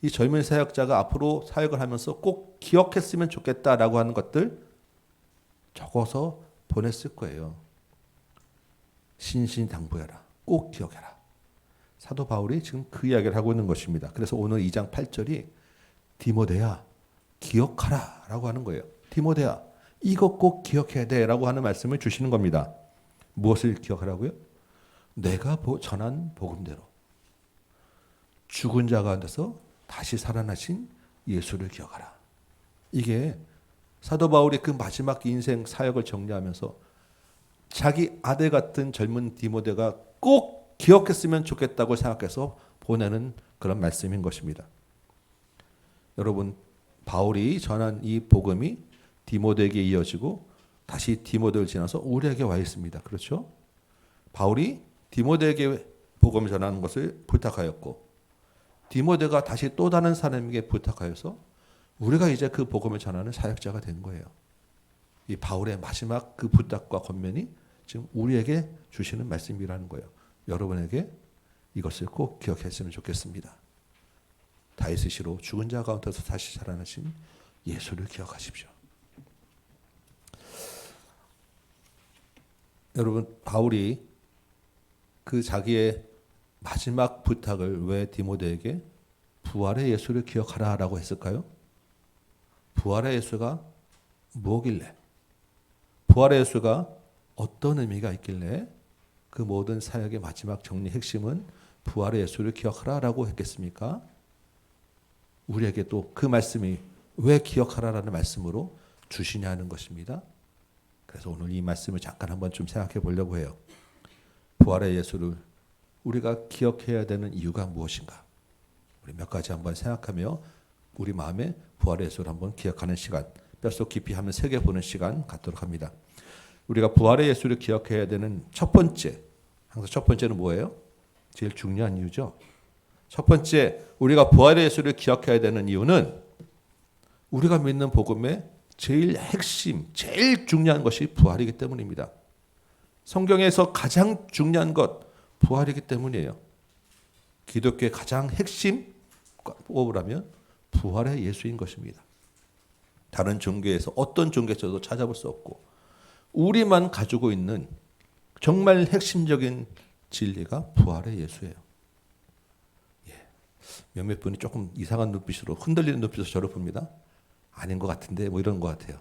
이 젊은 사역자가 앞으로 사역을 하면서 꼭 기억했으면 좋겠다라고 하는 것들 적어서 보냈을 거예요. 신신당부해라. 꼭 기억해라. 사도 바울이 지금 그 이야기를 하고 있는 것입니다. 그래서 오늘 2장 8절이 디모데야 기억하라 라고 하는 거예요. 디모데야 이거 꼭 기억해야 돼 라고 하는 말씀을 주시는 겁니다. 무엇을 기억하라고요? 내가 전한 복음대로 죽은 자 가운데서 다시 살아나신 예수를 기억하라. 이게 사도 바울이 그 마지막 인생 사역을 정리하면서 자기 아들 같은 젊은 디모데가 꼭 기억했으면 좋겠다고 생각해서 보내는 그런 말씀인 것입니다. 여러분, 바울이 전한 이 복음이 디모데에게 이어지고 다시 디모데를 지나서 우리에게 와 있습니다. 그렇죠? 바울이 디모데에게 복음을 전하는 것을 부탁하였고 디모데가 다시 또 다른 사람에게 부탁하여서 우리가 이제 그 복음을 전하는 사역자가 된 거예요. 이 바울의 마지막 그 부탁과 권면이 지금 우리에게 주시는 말씀이라는 거예요. 여러분에게 이것을 꼭 기억했으면 좋겠습니다. 다윗의 시로 죽은 자 가운데서 다시 살아나신 예수를 기억하십시오. 여러분, 바울이 그 자기의 마지막 부탁을 왜 디모데에게 부활의 예수를 기억하라라고 했을까요? 부활의 예수가 뭐길래? 부활의 예수가 어떤 의미가 있길래 그 모든 사역의 마지막 정리 핵심은 부활의 예수를 기억하라라고 했겠습니까? 우리에게 또 그 말씀이 왜 기억하라라는 말씀으로 주시냐는 것입니다. 그래서 오늘 이 말씀을 잠깐 한번 좀 생각해 보려고 해요. 부활의 예수를 우리가 기억해야 되는 이유가 무엇인가? 우리 몇 가지 한번 생각하며 우리 마음에 부활의 예수를 한번 기억하는 시간, 뼛속 깊이 한번 새겨보는 시간 갖도록 합니다. 우리가 부활의 예수를 기억해야 되는 첫 번째, 항상 첫 번째는 뭐예요? 제일 중요한 이유죠. 첫 번째, 우리가 부활의 예수를 기억해야 되는 이유는 우리가 믿는 복음의 제일 핵심, 제일 중요한 것이 부활이기 때문입니다. 성경에서 가장 중요한 것, 부활이기 때문이에요. 기독교의 가장 핵심 뽑으라면 부활의 예수인 것입니다. 다른 종교에서 어떤 종교에서도 찾아볼 수 없고 우리만 가지고 있는 정말 핵심적인 진리가 부활의 예수예요. 몇몇 분이 조금 이상한 눈빛으로 흔들리는 눈빛으로 저를 봅니다. 아닌 것 같은데 뭐 이런 것 같아요.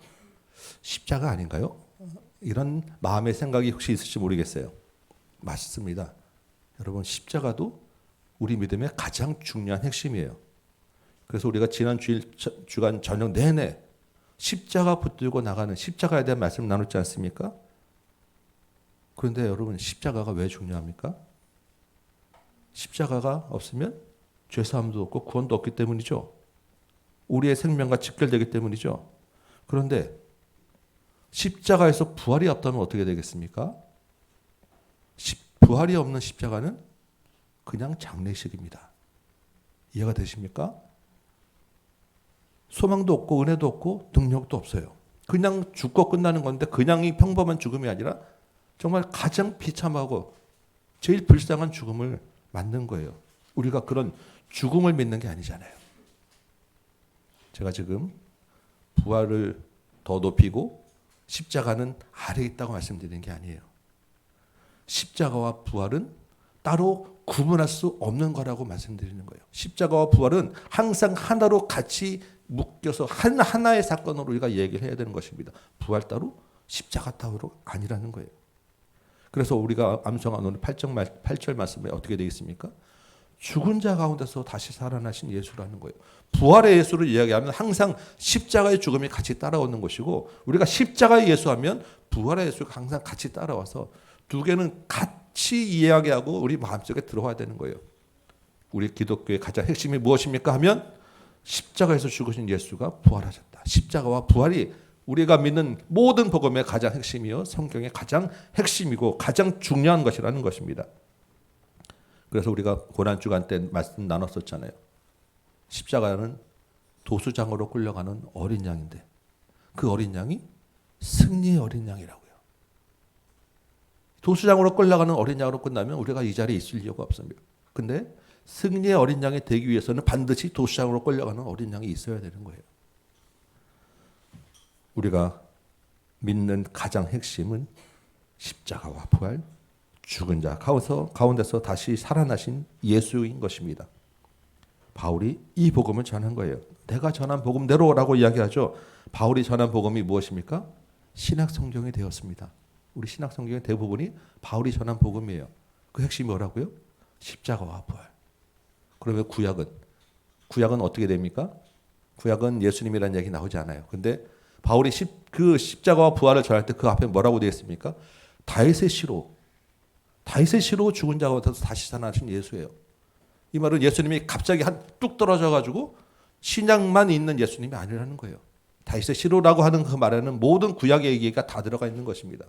십자가 아닌가요? 이런 마음의 생각이 혹시 있을지 모르겠어요. 맞습니다. 여러분, 십자가도 우리 믿음의 가장 중요한 핵심이에요. 그래서 우리가 지난 주간 저녁 내내 십자가 붙들고 나가는 십자가에 대한 말씀을 나눴지 않습니까? 그런데 여러분, 십자가가 왜 중요합니까? 십자가가 없으면 죄사함도 없고 구원도 없기 때문이죠. 우리의 생명과 직결되기 때문이죠. 그런데 십자가에서 부활이 없다면 어떻게 되겠습니까? 부활이 없는 십자가는 그냥 장례식입니다. 이해가 되십니까? 소망도 없고 은혜도 없고 능력도 없어요. 그냥 죽고 끝나는 건데 그냥이 평범한 죽음이 아니라 정말 가장 비참하고 제일 불쌍한 죽음을 맞는 거예요. 우리가 그런 죽음을 믿는 게 아니잖아요. 제가 지금 부활을 더 높이고 십자가는 아래에 있다고 말씀드리는 게 아니에요. 십자가와 부활은 따로 구분할 수 없는 거라고 말씀드리는 거예요. 십자가와 부활은 항상 하나로 같이 묶여서 하나의 사건으로 우리가 얘기를 해야 되는 것입니다. 부활 따로 십자가 따로 아니라는 거예요. 그래서 우리가 암송한 오늘 8절 말씀에 어떻게 되어 있습니까? 죽은 자 가운데서 다시 살아나신 예수라는 거예요. 부활의 예수를 이야기하면 항상 십자가의 죽음이 같이 따라오는 것이고 우리가 십자가의 예수하면 부활의 예수가 항상 같이 따라와서 두 개는 같이 이야기하고 우리 마음속에 들어와야 되는 거예요. 우리 기독교의 가장 핵심이 무엇입니까 하면 십자가에서 죽으신 예수가 부활하셨다. 십자가와 부활이 우리가 믿는 모든 복음의 가장 핵심이요 성경의 가장 핵심이고 가장 중요한 것이라는 것입니다. 그래서 우리가 고난주간 때 말씀 나눴었잖아요. 십자가는 도수장으로 끌려가는 어린 양인데 그 어린 양이 승리의 어린 양이라고요. 도수장으로 끌려가는 어린 양으로 끝나면 우리가 이 자리에 있을 이유가 없습니다. 근데 승리의 어린 양이 되기 위해서는 반드시 도시장으로 끌려가는 어린 양이 있어야 되는 거예요. 우리가 믿는 가장 핵심은 십자가와 부활, 죽은 자 가운데서 다시 살아나신 예수인 것입니다. 바울이 이 복음을 전한 거예요. 내가 전한 복음대로라고 이야기하죠. 바울이 전한 복음이 무엇입니까? 신약 성경이 되었습니다. 우리 신약 성경의 대부분이 바울이 전한 복음이에요. 그 핵심이 뭐라고요? 십자가와 부활. 그러면 구약은 어떻게 됩니까? 구약은 예수님이라는 얘기 나오지 않아요. 근데 바울이 그 십자가와 부활을 전할 때 그 앞에 뭐라고 되어 있습니까? 다윗의 시로 죽은 자 가운데서 다시 살아나신 예수예요. 이 말은 예수님이 갑자기 뚝 떨어져 가지고 신약만 있는 예수님이 아니라는 거예요. 다윗의 시로라고 하는 그 말에는 모든 구약의 얘기가 다 들어가 있는 것입니다.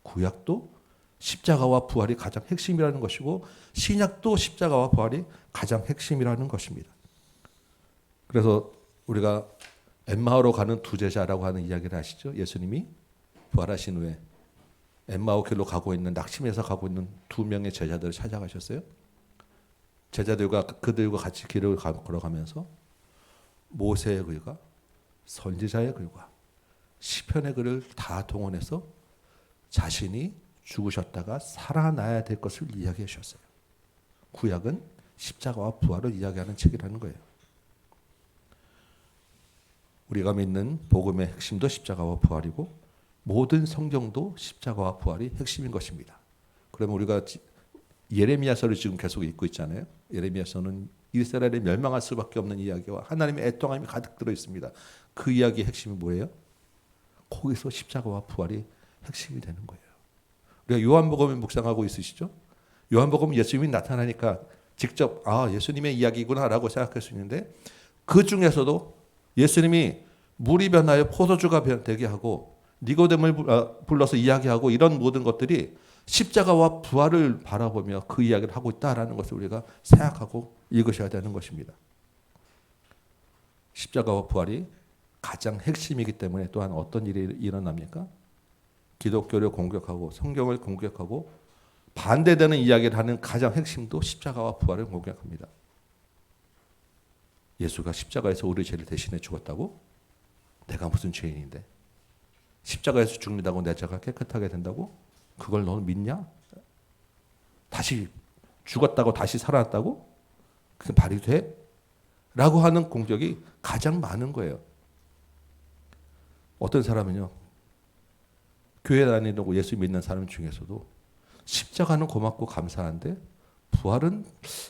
구약도 십자가와 부활이 가장 핵심이라는 것이고 신약도 십자가와 부활이 가장 핵심이라는 것입니다. 그래서 우리가 엠마오로 가는 두 제자라고 하는 이야기를 아시죠? 예수님이 부활하신 후에 엠마오 길로 가고 있는 낙심해서 가고 있는 두 명의 제자들을 찾아가셨어요. 제자들과 그들과 같이 길을 걸어가면서 모세의 글과 선지자의 글과 시편의 글을 다 동원해서 자신이 죽으셨다가 살아나야 될 것을 이야기해 주셨어요. 구약은 십자가와 부활을 이야기하는 책이라는 거예요. 우리가 믿는 복음의 핵심도 십자가와 부활이고 모든 성경도 십자가와 부활이 핵심인 것입니다. 그러면 우리가 예레미야서를 지금 계속 읽고 있잖아요. 예레미야서는 이스라엘이 멸망할 수밖에 없는 이야기와 하나님의 애통함이 가득 들어 있습니다. 그 이야기의 핵심이 뭐예요? 거기서 십자가와 부활이 핵심이 되는 거예요. 우리가 요한복음을 묵상하고 있으시죠? 요한복음은 예수님이 나타나니까 직접 예수님의 이야기구나라고 생각할 수 있는데 그 중에서도 예수님이 물이 변하여 포도주가 되게 하고 니고데모를 불러서 이야기하고 이런 모든 것들이 십자가와 부활을 바라보며 그 이야기를 하고 있다라는 것을 우리가 생각하고 읽으셔야 되는 것입니다. 십자가와 부활이 가장 핵심이기 때문에 또한 어떤 일이 일어납니까? 기독교를 공격하고 성경을 공격하고 반대되는 이야기를 하는 가장 핵심도 십자가와 부활을 공격합니다. 예수가 십자가에서 우리 죄를 대신해 죽었다고? 내가 무슨 죄인인데? 십자가에서 죽는다고 내 죄가 깨끗하게 된다고? 그걸 너는 믿냐? 다시 죽었다고 다시 살아났다고? 그게 말이 돼? 라고 하는 공격이 가장 많은 거예요. 어떤 사람은요, 교회 다니려고 예수 믿는 사람 중에서도 십자가는 고맙고 감사한데 부활은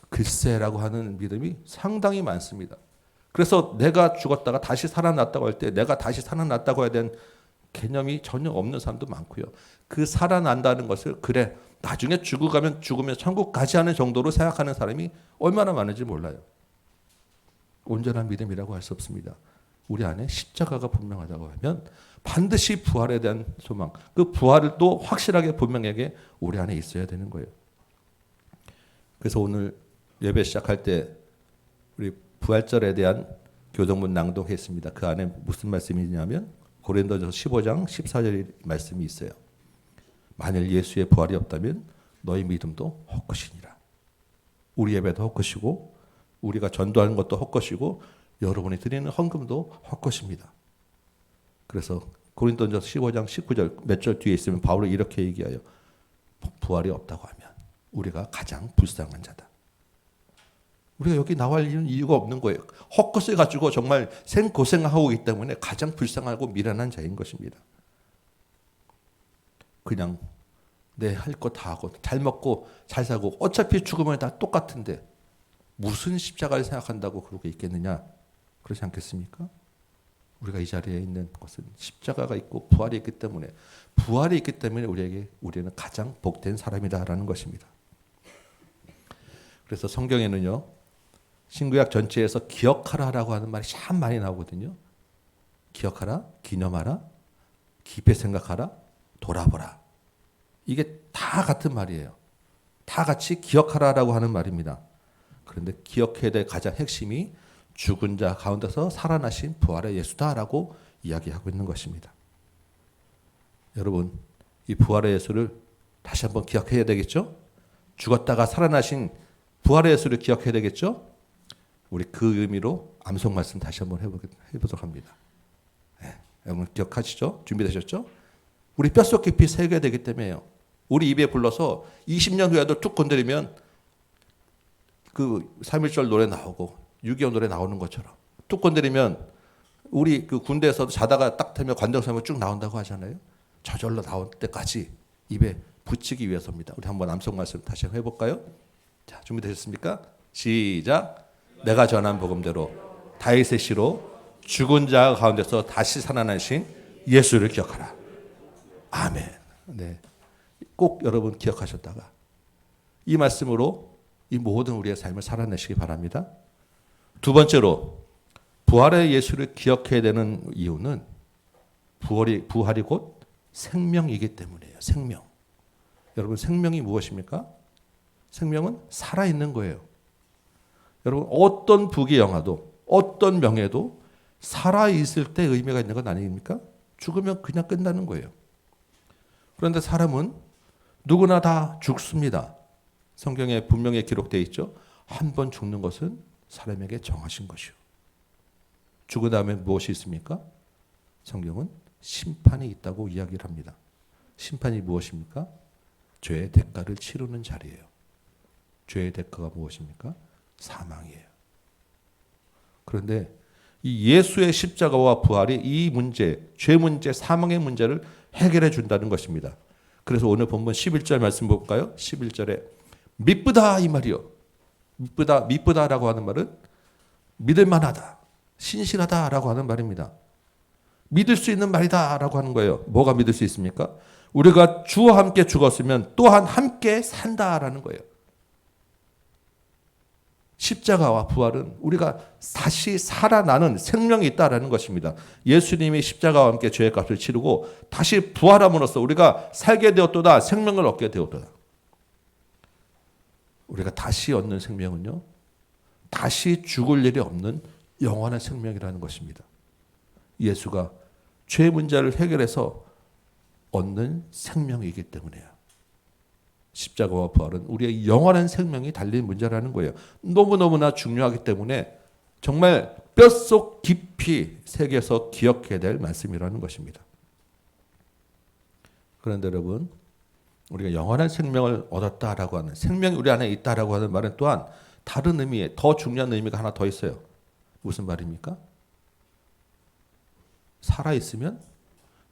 글쎄라고 하는 믿음이 상당히 많습니다. 그래서 내가 죽었다가 다시 살아났다고 할 때 내가 다시 살아났다고 해야 되는 개념이 전혀 없는 사람도 많고요. 그 살아난다는 것을 그래 나중에 죽으면 천국 가지 않을 정도로 생각하는 사람이 얼마나 많은지 몰라요. 온전한 믿음이라고 할 수 없습니다. 우리 안에 십자가가 분명하다고 하면 반드시 부활에 대한 소망, 그 부활을 또 확실하게 분명하게 우리 안에 있어야 되는 거예요. 그래서 오늘 예배 시작할 때 우리 부활절에 대한 교동문 낭독했습니다. 그 안에 무슨 말씀이 있냐면 고린도전서 15장 14절 말씀이 있어요. 만일 예수의 부활이 없다면 너희 믿음도 헛것이니라. 우리 예배도 헛것이고 우리가 전도하는 것도 헛것이고 여러분이 드리는 헌금도 헛것입니다. 그래서 고린도전서 15장 19절 몇 절 뒤에 있으면 바울이 이렇게 얘기해요. 부활이 없다고 하면 우리가 가장 불쌍한 자다. 우리가 여기 나와 있는 이유가 없는 거예요. 헛것을 가지고 정말 생고생하고 있기 때문에 가장 불쌍하고 미련한 자인 것입니다. 그냥 내 할 거 다 하고 잘 먹고 잘 살고 어차피 죽으면 다 똑같은데 무슨 십자가를 생각한다고 그러고 있겠느냐? 그렇지 않겠습니까? 우리가 이 자리에 있는 것은 십자가가 있고 부활이 있기 때문에 우리는 가장 복된 사람이다라는 것입니다. 그래서 성경에는요. 신구약 전체에서 기억하라라고 하는 말이 참 많이 나오거든요. 기억하라, 기념하라, 깊이 생각하라, 돌아보라. 이게 다 같은 말이에요. 다 같이 기억하라라고 하는 말입니다. 그런데 기억해야 될 가장 핵심이 죽은 자 가운데서 살아나신 부활의 예수다라고 이야기하고 있는 것입니다. 여러분, 이 부활의 예수를 다시 한번 기억해야 되겠죠? 죽었다가 살아나신 부활의 예수를 기억해야 되겠죠? 우리 그 의미로 암송 말씀 다시 한번 해보도록 합니다. 네, 여러분 기억하시죠? 준비되셨죠? 우리 뼛속 깊이 새겨야 되기 때문에요. 우리 입에 불러서 20년 후에도 툭 건드리면 그 3.1절 노래 나오고 6.25 노래 나오는 것처럼 툭 건드리면 우리 그 군대에서도 자다가 딱 되면 관등성이 쭉 나온다고 하잖아요. 저절로 나올 때까지 입에 붙이기 위해서입니다. 우리 한번 암송 말씀 다시 한번 해볼까요? 자, 준비되셨습니까? 시작. 내가 전한 복음대로 다윗의 시로 죽은 자 가운데서 다시 살아나신 예수를 기억하라. 아멘. 네, 꼭 여러분 기억하셨다가 이 말씀으로 이 모든 우리의 삶을 살아내시기 바랍니다. 두 번째로 부활의 예수를 기억해야 되는 이유는 부활이 곧 생명이기 때문이에요. 생명. 여러분 생명이 무엇입니까? 생명은 살아있는 거예요. 여러분 어떤 부귀영화도 어떤 명예도 살아있을 때 의미가 있는 건 아닙니까? 죽으면 그냥 끝나는 거예요. 그런데 사람은 누구나 다 죽습니다. 성경에 분명히 기록되어 있죠. 한 번 죽는 것은 사람에게 정하신 것이요. 죽은 다음에 무엇이 있습니까? 성경은 심판이 있다고 이야기를 합니다. 심판이 무엇입니까? 죄의 대가를 치르는 자리예요. 죄의 대가가 무엇입니까? 사망이에요. 그런데 이 예수의 십자가와 부활이 이 문제, 죄 문제, 사망의 문제를 해결해 준다는 것입니다. 그래서 오늘 본문 11절 말씀 볼까요? 11절에 미쁘다 이 말이요. 미쁘다라고 하는 말은 믿을 만하다, 신실하다라고 하는 말입니다. 믿을 수 있는 말이다라고 하는 거예요. 뭐가 믿을 수 있습니까? 우리가 주와 함께 죽었으면 또한 함께 산다라는 거예요. 십자가와 부활은 우리가 다시 살아나는 생명이 있다라는 것입니다. 예수님이 십자가와 함께 죄의 값을 치르고 다시 부활함으로써 우리가 살게 되었도다, 생명을 얻게 되었도다. 우리가 다시 얻는 생명은요, 다시 죽을 일이 없는 영원한 생명이라는 것입니다. 예수가 죄 문제를 해결해서 얻는 생명이기 때문이에요. 십자가와 부활은 우리의 영원한 생명이 달린 문제라는 거예요. 너무너무나 중요하기 때문에 정말 뼛속 깊이 새겨서 기억해야 될 말씀이라는 것입니다. 그런데 여러분, 우리가 영원한 생명을 얻었다라고 하는, 생명이 우리 안에 있다라고 하는 말은 또한 다른 의미에 더 중요한 의미가 하나 더 있어요. 무슨 말입니까? 살아있으면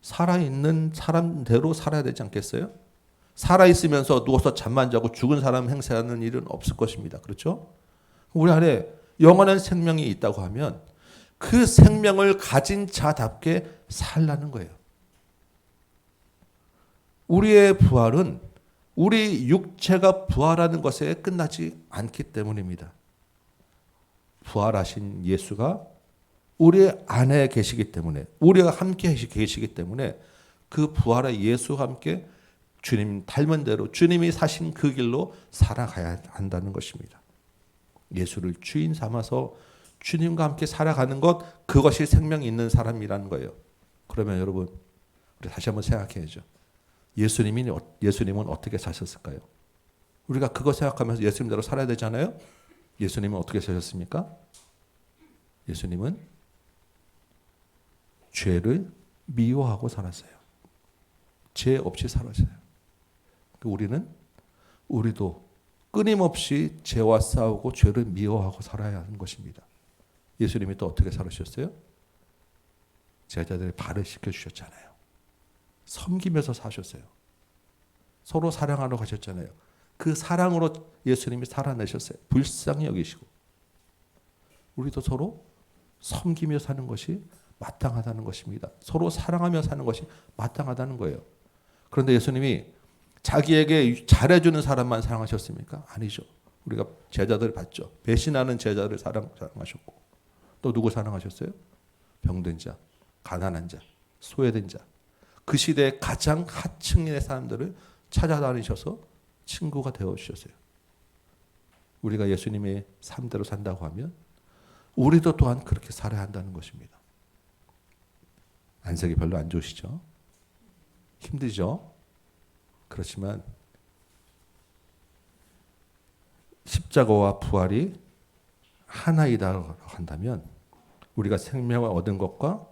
살아있는 사람대로 살아야 되지 않겠어요? 살아있으면서 누워서 잠만 자고 죽은 사람 행세하는 일은 없을 것입니다. 그렇죠? 우리 안에 영원한 생명이 있다고 하면 그 생명을 가진 자답게 살라는 거예요. 우리의 부활은 우리 육체가 부활하는 것에 끝나지 않기 때문입니다. 부활하신 예수가 우리 안에 계시기 때문에, 우리가 함께 계시기 때문에 그 부활의 예수와 함께 주님 닮은 대로 주님이 사신 그 길로 살아가야 한다는 것입니다. 예수를 주인 삼아서 주님과 함께 살아가는 것, 그것이 생명이 있는 사람이라는 거예요. 그러면 여러분, 우리 다시 한번 생각해야죠. 예수님은 어떻게 사셨을까요? 우리가 그거 생각하면서 예수님대로 살아야 되잖아요. 예수님은 어떻게 사셨습니까? 예수님은 죄를 미워하고 살았어요. 죄 없이 살았어요. 우리도 끊임없이 죄와 싸우고 죄를 미워하고 살아야 하는 것입니다. 예수님이 또 어떻게 살으셨어요? 제자들의 발을 씻겨주셨잖아요. 섬기면서 사셨어요. 서로 사랑하러 가셨잖아요. 그 사랑으로 예수님이 살아내셨어요. 불쌍히 여기시고. 우리도 서로 섬기며 사는 것이 마땅하다는 것입니다. 서로 사랑하며 사는 것이 마땅하다는 거예요. 그런데 예수님이 자기에게 잘해주는 사람만 사랑하셨습니까? 아니죠. 우리가 제자들 봤죠. 배신하는 제자를 사랑하셨고, 또 누구 사랑하셨어요? 병든 자, 가난한 자, 소외된 자, 그 시대의 가장 하층의 사람들을 찾아다니셔서 친구가 되어주셨어요. 우리가 예수님의 삶대로 산다고 하면 우리도 또한 그렇게 살아야 한다는 것입니다. 안색이 별로 안 좋으시죠? 힘들죠? 그렇지만 십자가와 부활이 하나이다라고 한다면 우리가 생명을 얻은 것과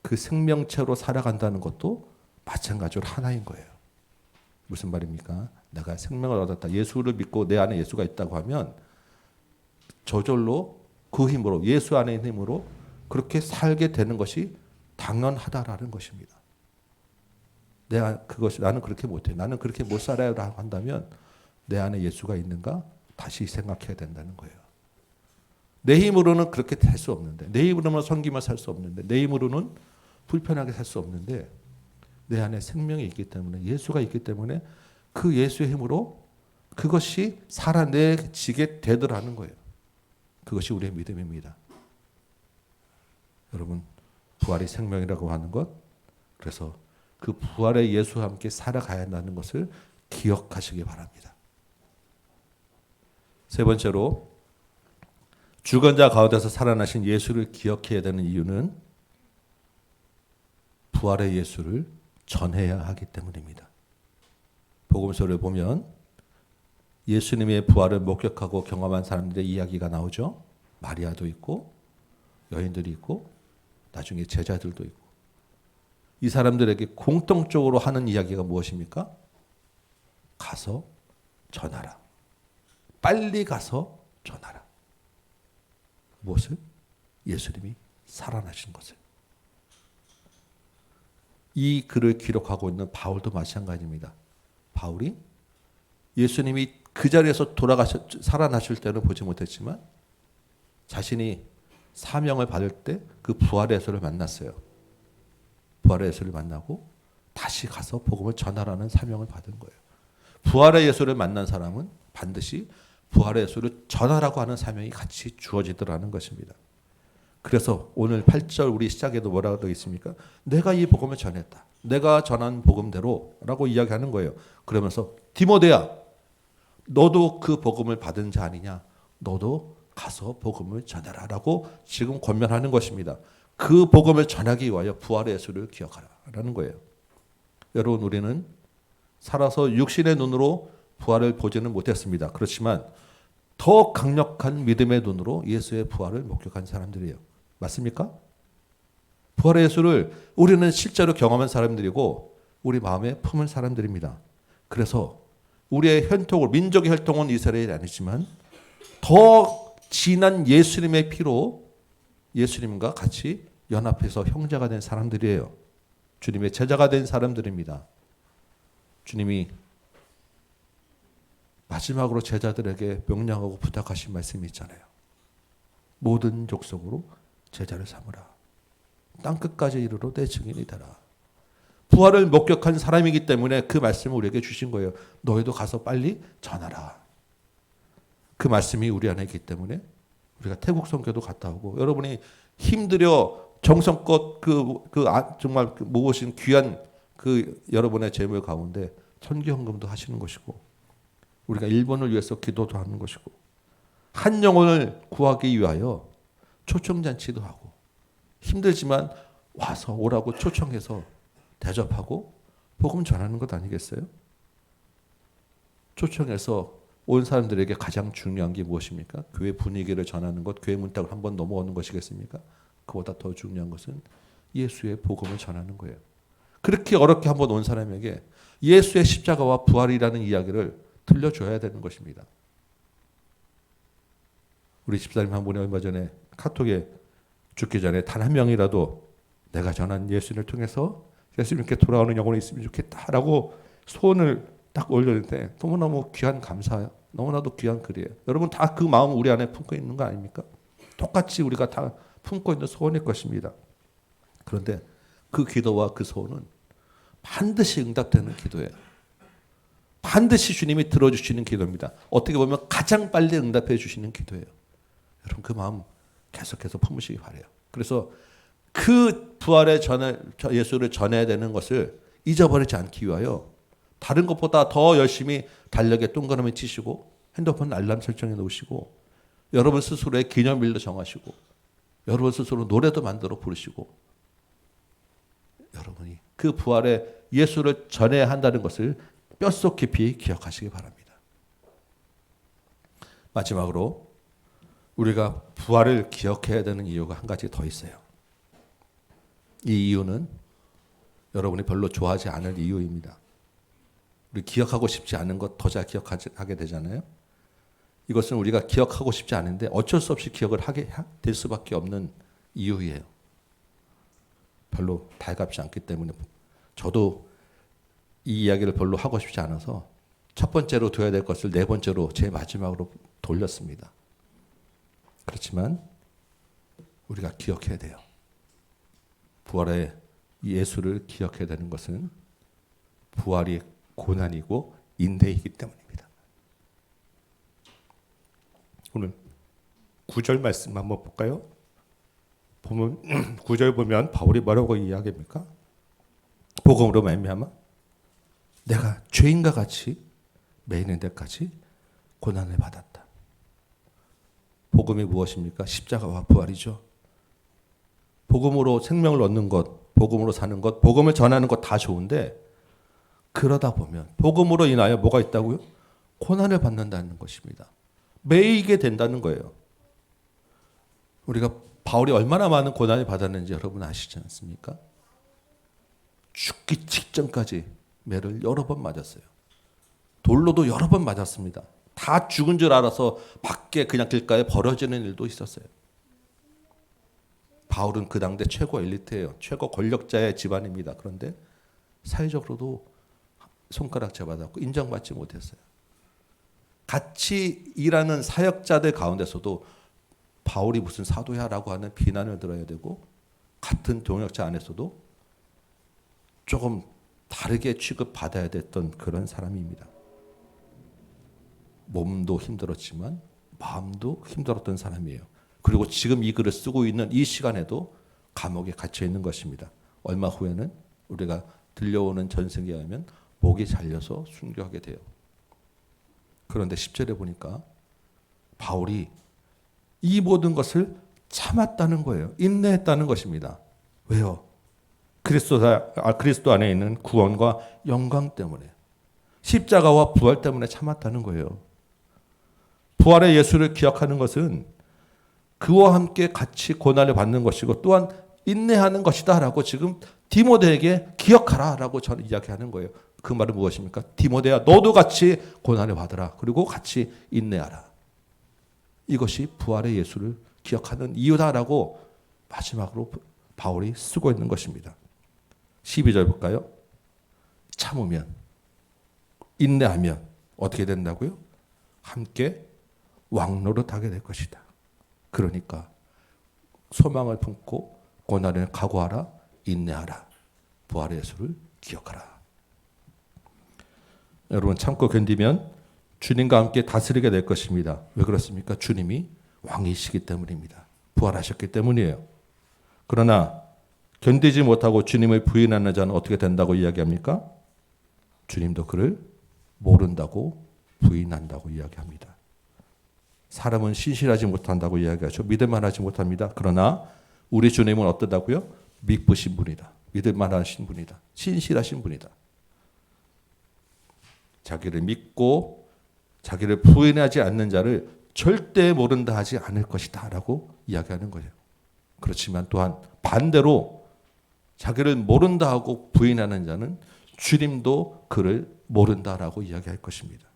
그 생명체로 살아간다는 것도 마찬가지로 하나인 거예요. 무슨 말입니까? 내가 생명을 얻었다. 예수를 믿고 내 안에 예수가 있다고 하면 저절로 그 힘으로 예수 안에 있는 힘으로 그렇게 살게 되는 것이 당연하다라는 것입니다. 나는 그렇게 못해. 나는 그렇게 못 살아요라고 한다면 내 안에 예수가 있는가 다시 생각해야 된다는 거예요. 내 힘으로는 그렇게 살 수 없는데, 내 힘으로는 섬기며 살 수 없는데, 내 힘으로는 불편하게 살 수 없는데 내 안에 생명이 있기 때문에 예수가 있기 때문에 그 예수의 힘으로 그것이 살아내지게 되더라는 거예요. 그것이 우리의 믿음입니다. 여러분, 부활이 생명이라고 하는 것, 그래서 그 부활의 예수와 함께 살아가야 한다는 것을 기억하시기 바랍니다. 세 번째로 죽은 자 가운데서 살아나신 예수를 기억해야 되는 이유는 부활의 예수를 전해야 하기 때문입니다. 복음서를 보면 예수님의 부활을 목격하고 경험한 사람들의 이야기가 나오죠. 마리아도 있고 여인들이 있고 나중에 제자들도 있고 이 사람들에게 공통적으로 하는 이야기가 무엇입니까? 가서 전하라. 빨리 가서 전하라. 무엇을? 예수님이 살아나신 것을. 이 글을 기록하고 있는 바울도 마찬가지입니다. 바울이 예수님이 그 자리에서 살아나실 때는 보지 못했지만 자신이 사명을 받을 때 그 부활의 예수를 만났어요. 부활의 예수를 만나고 다시 가서 복음을 전하라는 사명을 받은 거예요. 부활의 예수를 만난 사람은 반드시 부활의 예수를 전하라고 하는 사명이 같이 주어지더라는 것입니다. 그래서 오늘 8절 우리 시작에도 뭐라고 되어 있습니까? 내가 이 복음을 전했다. 내가 전한 복음대로 라고 이야기하는 거예요. 그러면서 디모데야, 너도 그 복음을 받은 자 아니냐? 너도 가서 복음을 전하라 라고 지금 권면하는 것입니다. 그 복음을 전하기 위하여 부활의 예수를 기억하라 라는 거예요. 여러분, 우리는 살아서 육신의 눈으로 부활을 보지는 못했습니다. 그렇지만 더 강력한 믿음의 눈으로 예수의 부활을 목격한 사람들이에요. 맞습니까? 부활의 예수를 우리는 실제로 경험한 사람들이고 우리 마음에 품은 사람들입니다. 그래서 우리의 혈통을, 민족의 혈통은 이스라엘이 아니지만 더 진한 예수님의 피로 예수님과 같이 연합해서 형제가 된 사람들이에요. 주님의 제자가 된 사람들입니다. 주님이 마지막으로 제자들에게 명령하고 부탁하신 말씀이 있잖아요. 모든 족속으로 제자를 삼으라. 땅끝까지 이르러 내 증인이 되라. 부활을 목격한 사람이기 때문에 그 말씀을 우리에게 주신 거예요. 너희도 가서 빨리 전하라. 그 말씀이 우리 안에 있기 때문에 우리가 태국 선교도 갔다 오고 여러분이 힘들여 정성껏 정말 모으신 귀한 그 여러분의 재물 가운데 선교 헌금도 하시는 것이고 우리가 일본을 위해서 기도도 하는 것이고 한 영혼을 구하기 위하여 초청잔치도 하고 힘들지만 와서 오라고 초청해서 대접하고 복음 전하는 것 아니겠어요? 초청해서 온 사람들에게 가장 중요한 게 무엇입니까? 교회 분위기를 전하는 것, 교회 문턱을 한번 넘어오는 것이겠습니까? 그보다 더 중요한 것은 예수의 복음을 전하는 거예요. 그렇게 어렵게 한번 온 사람에게 예수의 십자가와 부활이라는 이야기를 들려줘야 되는 것입니다. 우리 집사님 한 분이 얼마 전에 카톡에 죽기 전에 단 한 명이라도 내가 전한 예수님을 통해서 예수님께 돌아오는 영혼이 있으면 좋겠다라고 소원을 딱 올렸는데 너무너무 귀한 감사해요. 너무나도 귀한 글이에요. 여러분 다 그 마음 우리 안에 품고 있는 거 아닙니까? 똑같이 우리가 다 품고 있는 소원일 것입니다. 그런데 그 기도와 그 소원은 반드시 응답되는 기도예요. 반드시 주님이 들어주시는 기도입니다. 어떻게 보면 가장 빨리 응답해 주시는 기도예요. 여러분 그 마음 계속해서 품으시기 바라요. 그래서 그 부활의 예수를 전해야 되는 것을 잊어버리지 않기 위하여 다른 것보다 더 열심히 달력에 동그라미 치시고 핸드폰 알람 설정해 놓으시고 여러분 스스로의 기념일도 정하시고 여러분 스스로 노래도 만들어 부르시고 여러분이 그 부활의 예수를 전해야 한다는 것을 뼛속 깊이 기억하시기 바랍니다. 마지막으로 우리가 부활을 기억해야 되는 이유가 한 가지 더 있어요. 이 이유는 여러분이 별로 좋아하지 않을 이유입니다. 우리 기억하고 싶지 않은 것 더 잘 기억하게 되잖아요. 이것은 우리가 기억하고 싶지 않은데 어쩔 수 없이 기억을 하게 될 수밖에 없는 이유예요. 별로 달갑지 않기 때문에 저도 이 이야기를 별로 하고 싶지 않아서 첫 번째로 둬야 될 것을 네 번째로 제 마지막으로 돌렸습니다. 그렇지만 우리가 기억해야 돼요. 부활의 예수를 기억해야 되는 것은 부활이 고난이고 인내이기 때문입니다. 오늘 9절 말씀 한번 볼까요? 보면 9절 보면 바울이 뭐라고 이야기합니까? 복음으로 말미암아 내가 죄인과 같이 매이는 데까지 고난을 받았다. 복음이 무엇입니까? 십자가와 부활이죠. 복음으로 생명을 얻는 것, 복음으로 사는 것, 복음을 전하는 것 다 좋은데 그러다 보면 복음으로 인하여 뭐가 있다고요? 고난을 받는다는 것입니다. 매이게 된다는 거예요. 우리가 바울이 얼마나 많은 고난을 받았는지 여러분 아시지 않습니까? 죽기 직전까지 매를 여러 번 맞았어요. 돌로도 여러 번 맞았습니다. 다 죽은 줄 알아서 밖에 그냥 길가에 버려지는 일도 있었어요. 바울은 그 당대 최고 엘리트예요. 최고 권력자의 집안입니다. 그런데 사회적으로도 손가락질 받았고 인정받지 못했어요. 같이 일하는 사역자들 가운데서도 바울이 무슨 사도야라고 하는 비난을 들어야 되고 같은 동역자 안에서도 조금 다르게 취급받아야 됐던 그런 사람입니다. 몸도 힘들었지만 마음도 힘들었던 사람이에요. 그리고 지금 이 글을 쓰고 있는 이 시간에도 감옥에 갇혀 있는 것입니다. 얼마 후에는 우리가 들려오는 전승에 의하면 목이 잘려서 순교하게 돼요. 그런데 10절에 보니까 바울이 이 모든 것을 참았다는 거예요. 인내했다는 것입니다. 왜요? 그리스도 안에 있는 구원과 영광 때문에, 십자가와 부활 때문에 참았다는 거예요. 부활의 예수를 기억하는 것은 그와 함께 같이 고난을 받는 것이고 또한 인내하는 것이다라고 지금 디모데에게 기억하라라고 저는 이야기하는 거예요. 그 말은 무엇입니까? 디모데야, 너도 같이 고난을 받으라. 그리고 같이 인내하라. 이것이 부활의 예수를 기억하는 이유다라고 마지막으로 바울이 쓰고 있는 것입니다. 12절 볼까요? 참으면, 인내하면 어떻게 된다고요? 함께 왕노릇하게 될 것이다. 그러니까 소망을 품고 고난을 각오하라, 인내하라, 부활의 예수를 기억하라. 여러분, 참고 견디면 주님과 함께 다스리게 될 것입니다. 왜 그렇습니까? 주님이 왕이시기 때문입니다. 부활하셨기 때문이에요. 그러나 견디지 못하고 주님을 부인하는 자는 어떻게 된다고 이야기합니까? 주님도 그를 모른다고 부인한다고 이야기합니다. 사람은 신실하지 못한다고 이야기하죠. 믿을만하지 못합니다. 그러나 우리 주님은 어떠다고요? 믿으신 분이다. 믿을만하신 분이다. 신실하신 분이다. 자기를 믿고 자기를 부인하지 않는 자를 절대 모른다 하지 않을 것이다 라고 이야기하는 거예요. 그렇지만 또한 반대로 자기를 모른다 하고 부인하는 자는 주님도 그를 모른다라고 이야기할 것입니다.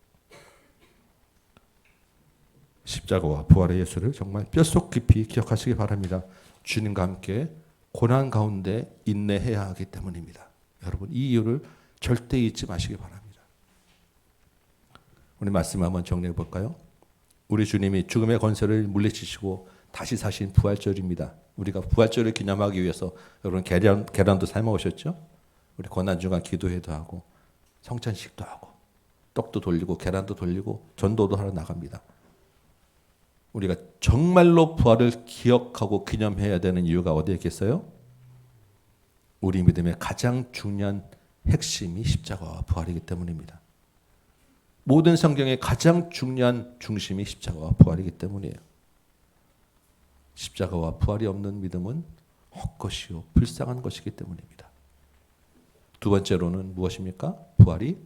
십자가와 부활의 예수를 정말 뼛속 깊이 기억하시기 바랍니다. 주님과 함께 고난 가운데 인내해야 하기 때문입니다. 여러분, 이 이유를 절대 잊지 마시기 바랍니다. 우리 말씀 한번 정리해 볼까요? 우리 주님이 죽음의 권세를 물리치시고 다시 사신 부활절입니다. 우리가 부활절을 기념하기 위해서 여러분 계란도 삶아 오셨죠? 우리 고난중간 기도회도 하고 성찬식도 하고 떡도 돌리고 계란도 돌리고 전도도 하러 나갑니다. 우리가 정말로 부활을 기억하고 기념해야 되는 이유가 어디에 있겠어요? 우리 믿음의 가장 중요한 핵심이 십자가와 부활이기 때문입니다. 모든 성경의 가장 중요한 중심이 십자가와 부활이기 때문이에요. 십자가와 부활이 없는 믿음은 헛것이요 불쌍한 것이기 때문입니다. 두 번째로는 무엇입니까? 부활이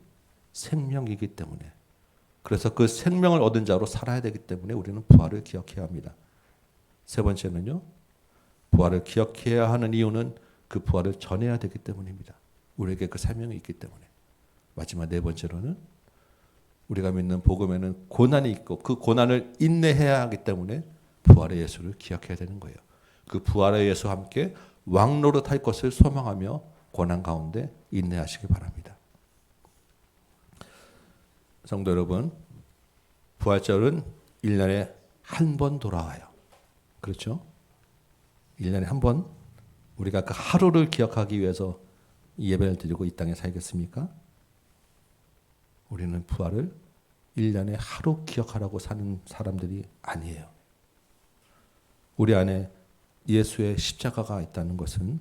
생명이기 때문에. 그래서 그 생명을 얻은 자로 살아야 되기 때문에 우리는 부활을 기억해야 합니다. 세 번째는요. 부활을 기억해야 하는 이유는 그 부활을 전해야 되기 때문입니다. 우리에게 그 사명이 있기 때문에. 마지막 네 번째로는 우리가 믿는 복음에는 고난이 있고 그 고난을 인내해야 하기 때문에 부활의 예수를 기억해야 되는 거예요. 그 부활의 예수와 함께 왕노릇 할 것을 소망하며 고난 가운데 인내하시기 바랍니다. 성도 여러분, 부활절은 1년에 한 번 돌아와요. 그렇죠? 1년에 한 번 우리가 그 하루를 기억하기 위해서 예배를 드리고 이 땅에 살겠습니까? 우리는 부활을 1년에 하루 기억하라고 사는 사람들이 아니에요. 우리 안에 예수의 십자가가 있다는 것은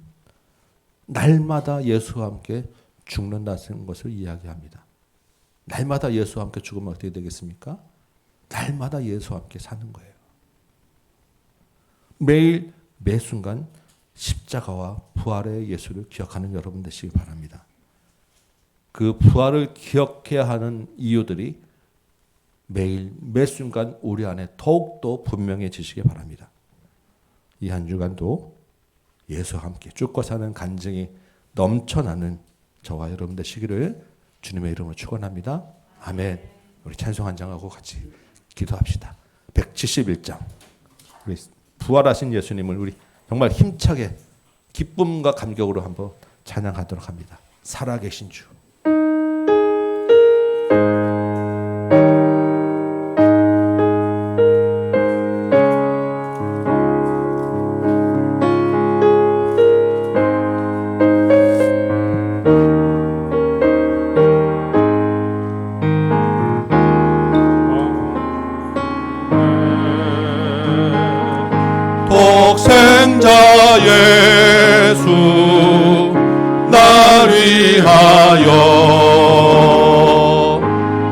날마다 예수와 함께 죽는다는 것을 이야기합니다. 날마다 예수와 함께 죽으면 어떻게 되겠습니까? 날마다 예수와 함께 사는 거예요. 매일 매 순간 십자가와 부활의 예수를 기억하는 여러분 되시기 바랍니다. 그 부활을 기억해야 하는 이유들이 매일 매 순간 우리 안에 더욱더 분명해지시기 바랍니다. 이 한 주간도 예수와 함께 죽고 사는 간증이 넘쳐나는 저와 여러분 되시기를 주님의 이름으로 축원합니다. 아멘. 우리 찬송 한 장하고 같이 기도합시다. 171장. 우리 부활하신 예수님을 우리 정말 힘차게 기쁨과 감격으로 한번 찬양하도록 합니다. 살아계신 주. 독생자 예수 날 위하여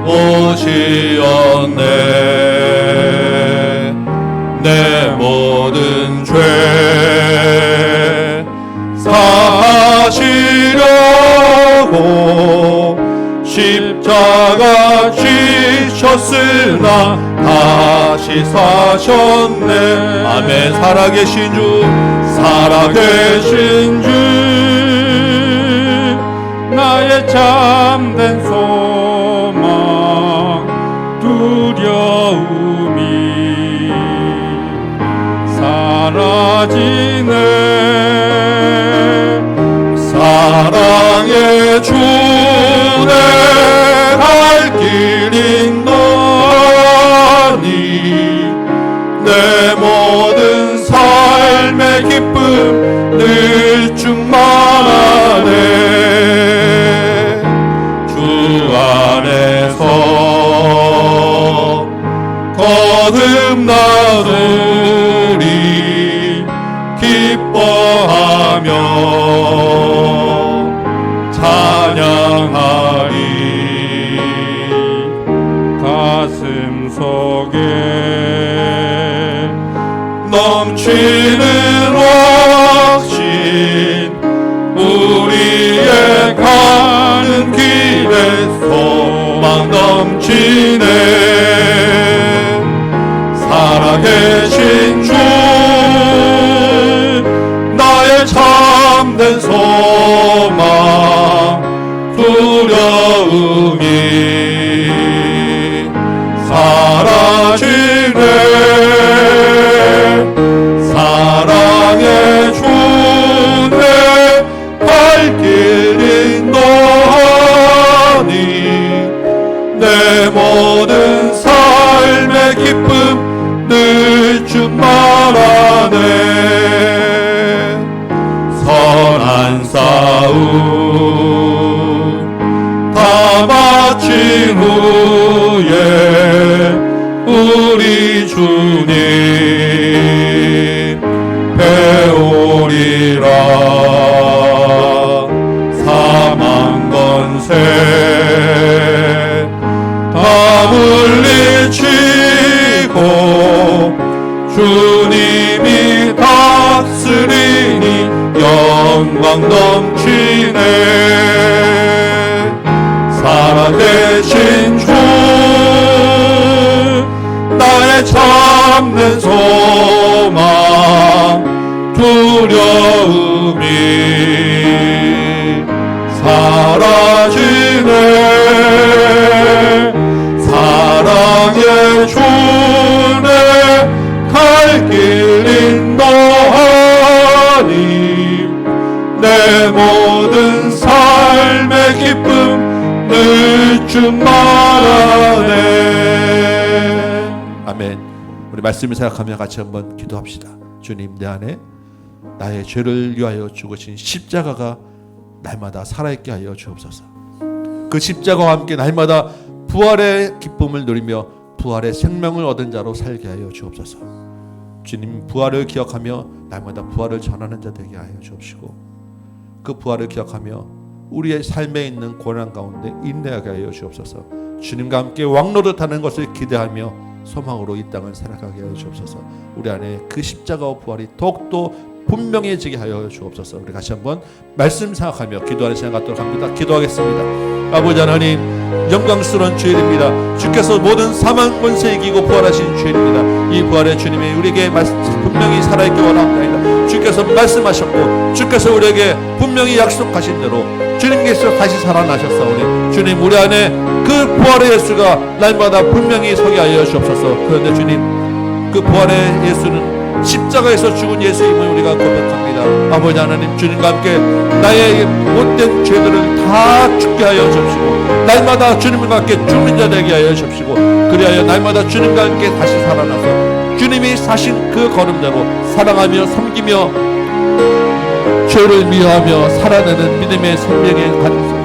오시었네. 내 모든 죄 사하시려고 십자가 지셨으나 다시 사셨네. 아멘. 살아계신 주, 살아계신 주, 나의 참된 소망, 두려움이 사라지네. 사랑의 주내 갈 길이 내 모든 삶의 기쁨 늘 충만하네. 주 안에서 거듭나으리 기뻐하며 찬양하리. 가슴 속에 넘치는 확신 우리의 가는 길에 소망 넘치네. 살아계신 주 나의 참된 소망 두려움이 사라지네. 사랑의 주내 갈 길이 너니 내 모든 삶의 기쁨 늘 충만하네. 선한 싸움 다 마친 후에 우리 주님 배우리라. 사망 권세 다 물리치고 주님이 다스리니 영광 넘치네. 살아계신 주 참는 소망 두려움이 사라지네. 사랑의 주네 갈 길 인도하니 내 모든 삶의 기쁨 늘 주만 안에. 아멘. 우리 말씀을 생각하며 같이 한번 기도합시다. 주님, 내 안에 나의 죄를 위하여 죽으신 십자가가 날마다 살아있게 하여 주옵소서. 그 십자가와 함께 날마다 부활의 기쁨을 누리며 부활의 생명을 얻은 자로 살게 하여 주옵소서. 주님, 부활을 기억하며 날마다 부활을 전하는 자 되게 하여 주옵시고, 그 부활을 기억하며 우리의 삶에 있는 고난 가운데 인내하게 하여 주옵소서. 주님과 함께 왕노릇하는 것을 기대하며 소망으로 이 땅을 살아가게 하여 주옵소서. 우리 안에 그 십자가와 부활이 더욱더 분명해지게 하여 주옵소서. 우리 같이 한번 말씀 생각하며 기도하는 시간 갖도록 합니다. 기도하겠습니다. 아버지 하나님, 영광스러운 주일입니다. 주께서 모든 사망 권세 이기고 부활하신 주일입니다. 이 부활의 주님이 우리에게 분명히 살아있기 원합니다. 주께서 말씀하셨고 주께서 우리에게 분명히 약속하신 대로 주님께서 다시 살아나셨사오니 주님, 우리 안에 그 부활의 예수가 날마다 분명히 서게 하여 주옵소서. 그런데 주님, 그 부활의 예수는 십자가에서 죽은 예수임을 우리가 고백합니다. 아버지 하나님, 주님과 함께 나의 못된 죄들을 다 죽게 하여 주옵시고 날마다 주님과 함께 죽는 자 되게 하여 주옵시고, 그리하여 날마다 주님과 함께 다시 살아나서 주님이 사신 그 걸음대로 사랑하며 섬기며 죄를 미워하며 살아내는 믿음의 생명의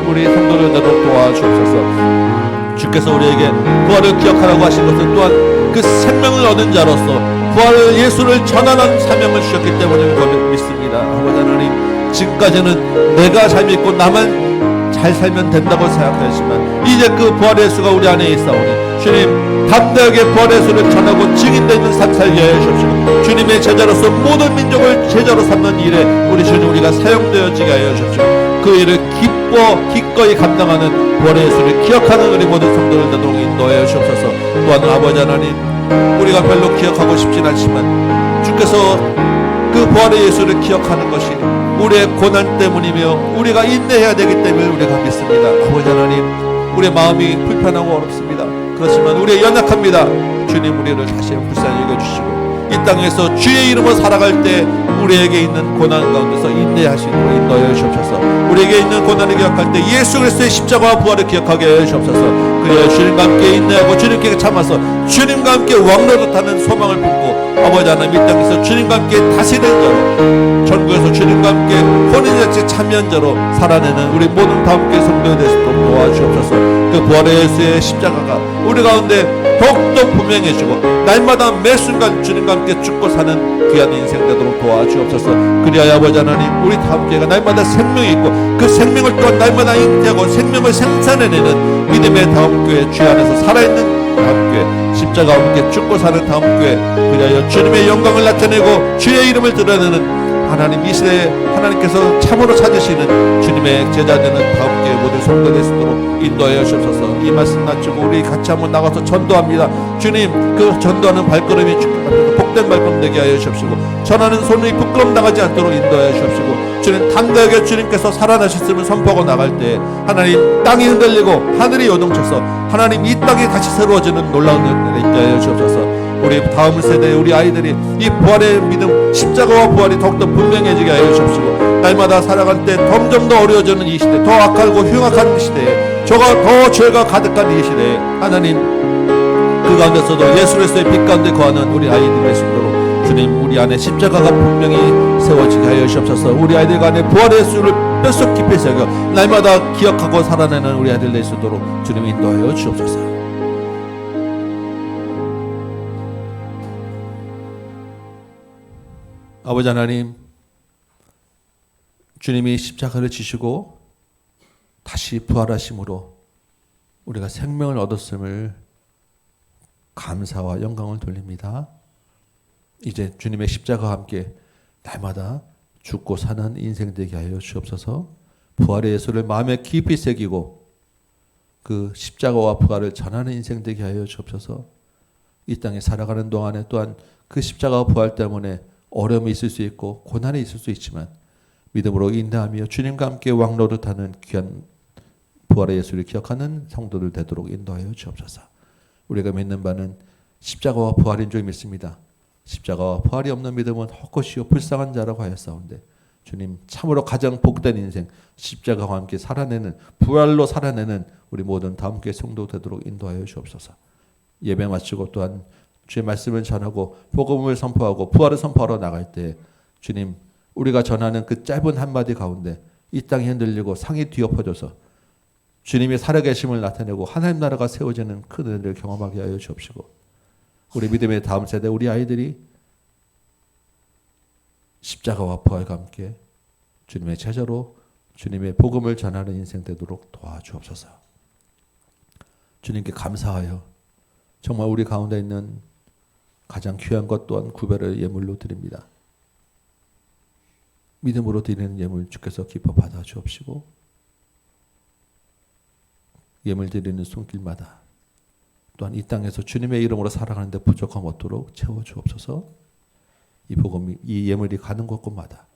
우리 성도를 되도록 도와주옵소서. 주께서 우리에게 부활을 기억하라고 하신 것은 또한 그 생명을 얻은 자로서 부활을 예수를 전하는 사명을 주셨기 때문에 믿습니다. 아버지 하나님, 지금까지는 내가 잘 믿고 나만 잘 살면 된다고 생각하였지만 이제 그 부활의 예수가 우리 안에 있사오니 주님, 담대하게 부활의 예수를 전하고 증인되는 삶 살게 하여 주옵시고, 주님의 제자로서 모든 민족을 제자로 삼는 일에 우리 주님, 우리가 사용되어지게 하여 주옵시고, 그 일을 기꺼이 감당하는 부활의 예수를 기억하는 우리 모든 성도를 되도록 인도하여 주옵소서. 또한 아버지 하나님, 우리가 별로 기억하고 싶진 않지만 주께서 그 부활의 예수를 기억하는 것이 우리의 고난 때문이며 우리가 인내해야 되기 때문에 우리가 믿습니다. 아버지 하나님, 우리의 마음이 불편하고 어렵습니다. 그렇지만 우리의 연약합니다. 주님, 우리를 다시 불쌍히 여겨주시고 이 땅에서 주의 이름으로 살아갈 때 우리에게 있는 고난 가운데서 인내하시도록 인도하여 주옵소서. 우리에게 있는 고난을 기억할 때 예수 그리스도의 십자가와 부활을 기억하게 하여 주옵소서. 그래야 주님과 함께 인내하고 주님께 참아서 주님과 함께 왕노릇하는 소망을 품고 아버지 하나님, 이 땅에서 주님과 함께 다스리는 자로, 전국에서 주님과 함께 혼인잔치에 참여한 자로 살아내는 우리 모든 다 함께 성도가 될 수 있도록 도와주옵소서. 그 부활의 예수의 십자가가 우리 가운데 더욱더 분명해지고 날마다 매 순간 주님과 함께 죽고 사는 귀한 인생 되도록 도와주옵소서. 그리하여 아버지 하나님, 우리 다 함께가 날마다 생명이 있고 그 생명을 또한 날마다 잉태하고 생명을 생산해내는 믿음의 다음교회, 주 안에서 살아있는 다음교회, 십자가와 함께 죽고 사는 다음교회, 그리하여 주님의 영광을 나타내고 주의 이름을 드러내는 하나님, 이 시대에 하나님께서 참으로 찾으시는 주님의 제자되는 다음교회 모든 성도 될 수 있도록 인도하여 주옵소서. 이 말씀 낮추고 우리 같이 한번 나가서 전도합니다. 주님, 그 전도하는 발걸음이 복된 발걸음 되게 하여 주옵시고 전하는 손이 부끄럼 당하지 않도록 인도하여 주옵시고, 주님, 담대하게 주님께서 살아나셨음을 선포하고 나갈 때 하나님, 땅이 흔들리고 하늘이 요동쳐서 하나님, 이 땅이 다시 새로워지는 놀라운 은혜를 있게 하여 주옵소서. 우리 다음 세대의 우리 아이들이 이 부활의 믿음, 십자가와 부활이 더욱더 분명해지게 하여 주옵시고, 날마다 살아갈 때 점점 더 어려워지는 이 시대, 더 악하고 흉악한 이 시대에, 저가 더 죄가 가득한 이 시대에 하나님, 그 가운데서도 예수 그리스도의 빛 가운데 거하는 우리 아이들 될 수 있도록 주님, 우리 안에 십자가가 분명히 세워지게 하여 주옵소서. 우리 아이들 간에 부활의 예수를 뼛속 깊이 새겨 날마다 기억하고 살아내는 우리 아이들 될 수 있도록 주님 인도하여 주옵소서. 아버지 하나님, 주님이 십자가를 지시고 다시 부활하심으로 우리가 생명을 얻었음을 감사와 영광을 돌립니다. 이제 주님의 십자가와 함께 날마다 죽고 사는 인생 되게 하여 주옵소서. 부활의 예수를 마음에 깊이 새기고 그 십자가와 부활을 전하는 인생 되게 하여 주옵소서. 이 땅에 살아가는 동안에 또한 그 십자가 부활 때문에 어려움이 있을 수 있고 고난이 있을 수 있지만 믿음으로 인내하며 주님과 함께 왕노릇하는 귀한 부활의 예수를 기억하는 성도들 되도록 인도하여 주옵소서. 우리가 믿는 바는 십자가와 부활인 줄 믿습니다. 십자가와 부활이 없는 믿음은 헛것이요 불쌍한 자라고 하였사온데 주님 참으로 가장 복된 인생 십자가와 함께 살아내는 부활로 살아내는 우리 모든 다음 교회 성도 되도록 인도하여 주옵소서. 예배 마치고 또한 주의 말씀을 전하고 복음을 선포하고 부활을 선포하러 나갈 때 주님 우리가 전하는 그 짧은 한마디 가운데 이 땅이 흔들리고 상이 뒤엎어져서 주님이 살아계심을 나타내고 하나님 나라가 세워지는 큰 은혜를 경험하게 하여 주옵시고 우리 믿음의 다음 세대 우리 아이들이 십자가와 부활과 함께 주님의 제자로 주님의 복음을 전하는 인생 되도록 도와주옵소서. 주님께 감사하여 정말 우리 가운데 있는 가장 귀한 것 또한 구별을 예물로 드립니다. 믿음으로 드리는 예물 주께서 기뻐 받아 주옵시고 예물 드리는 손길마다 또한 이 땅에서 주님의 이름으로 살아가는데 부족함 없도록 채워 주옵소서. 이 복음이 이 예물이 가는 곳곳마다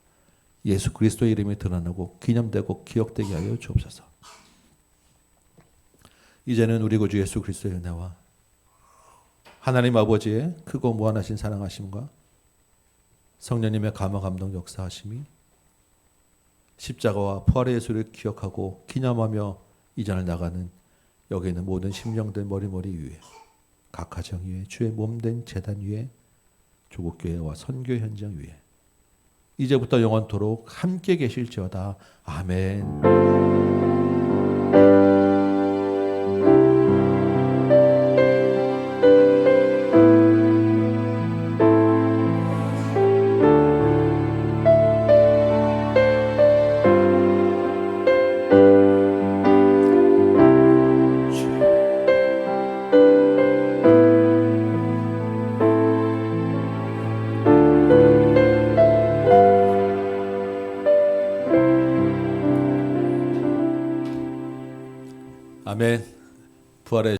예수 그리스도의 이름이 드러나고 기념되고 기억되게 하여 주옵소서. 이제는 우리 구주 예수 그리스도의 은혜와 하나님 아버지의 크고 무한하신 사랑하심과 성령님의 감화 감동 역사하심이 십자가와 부활의 예수를 기억하고 기념하며 이전을 나가는 여기 있는 모든 심령들 머리머리 위에 각 가정 위에 주의 몸된 제단 위에 조국교회와 선교 현장 위에 이제부터 영원토록 함께 계실지어다. 아멘. 아멘. 부활의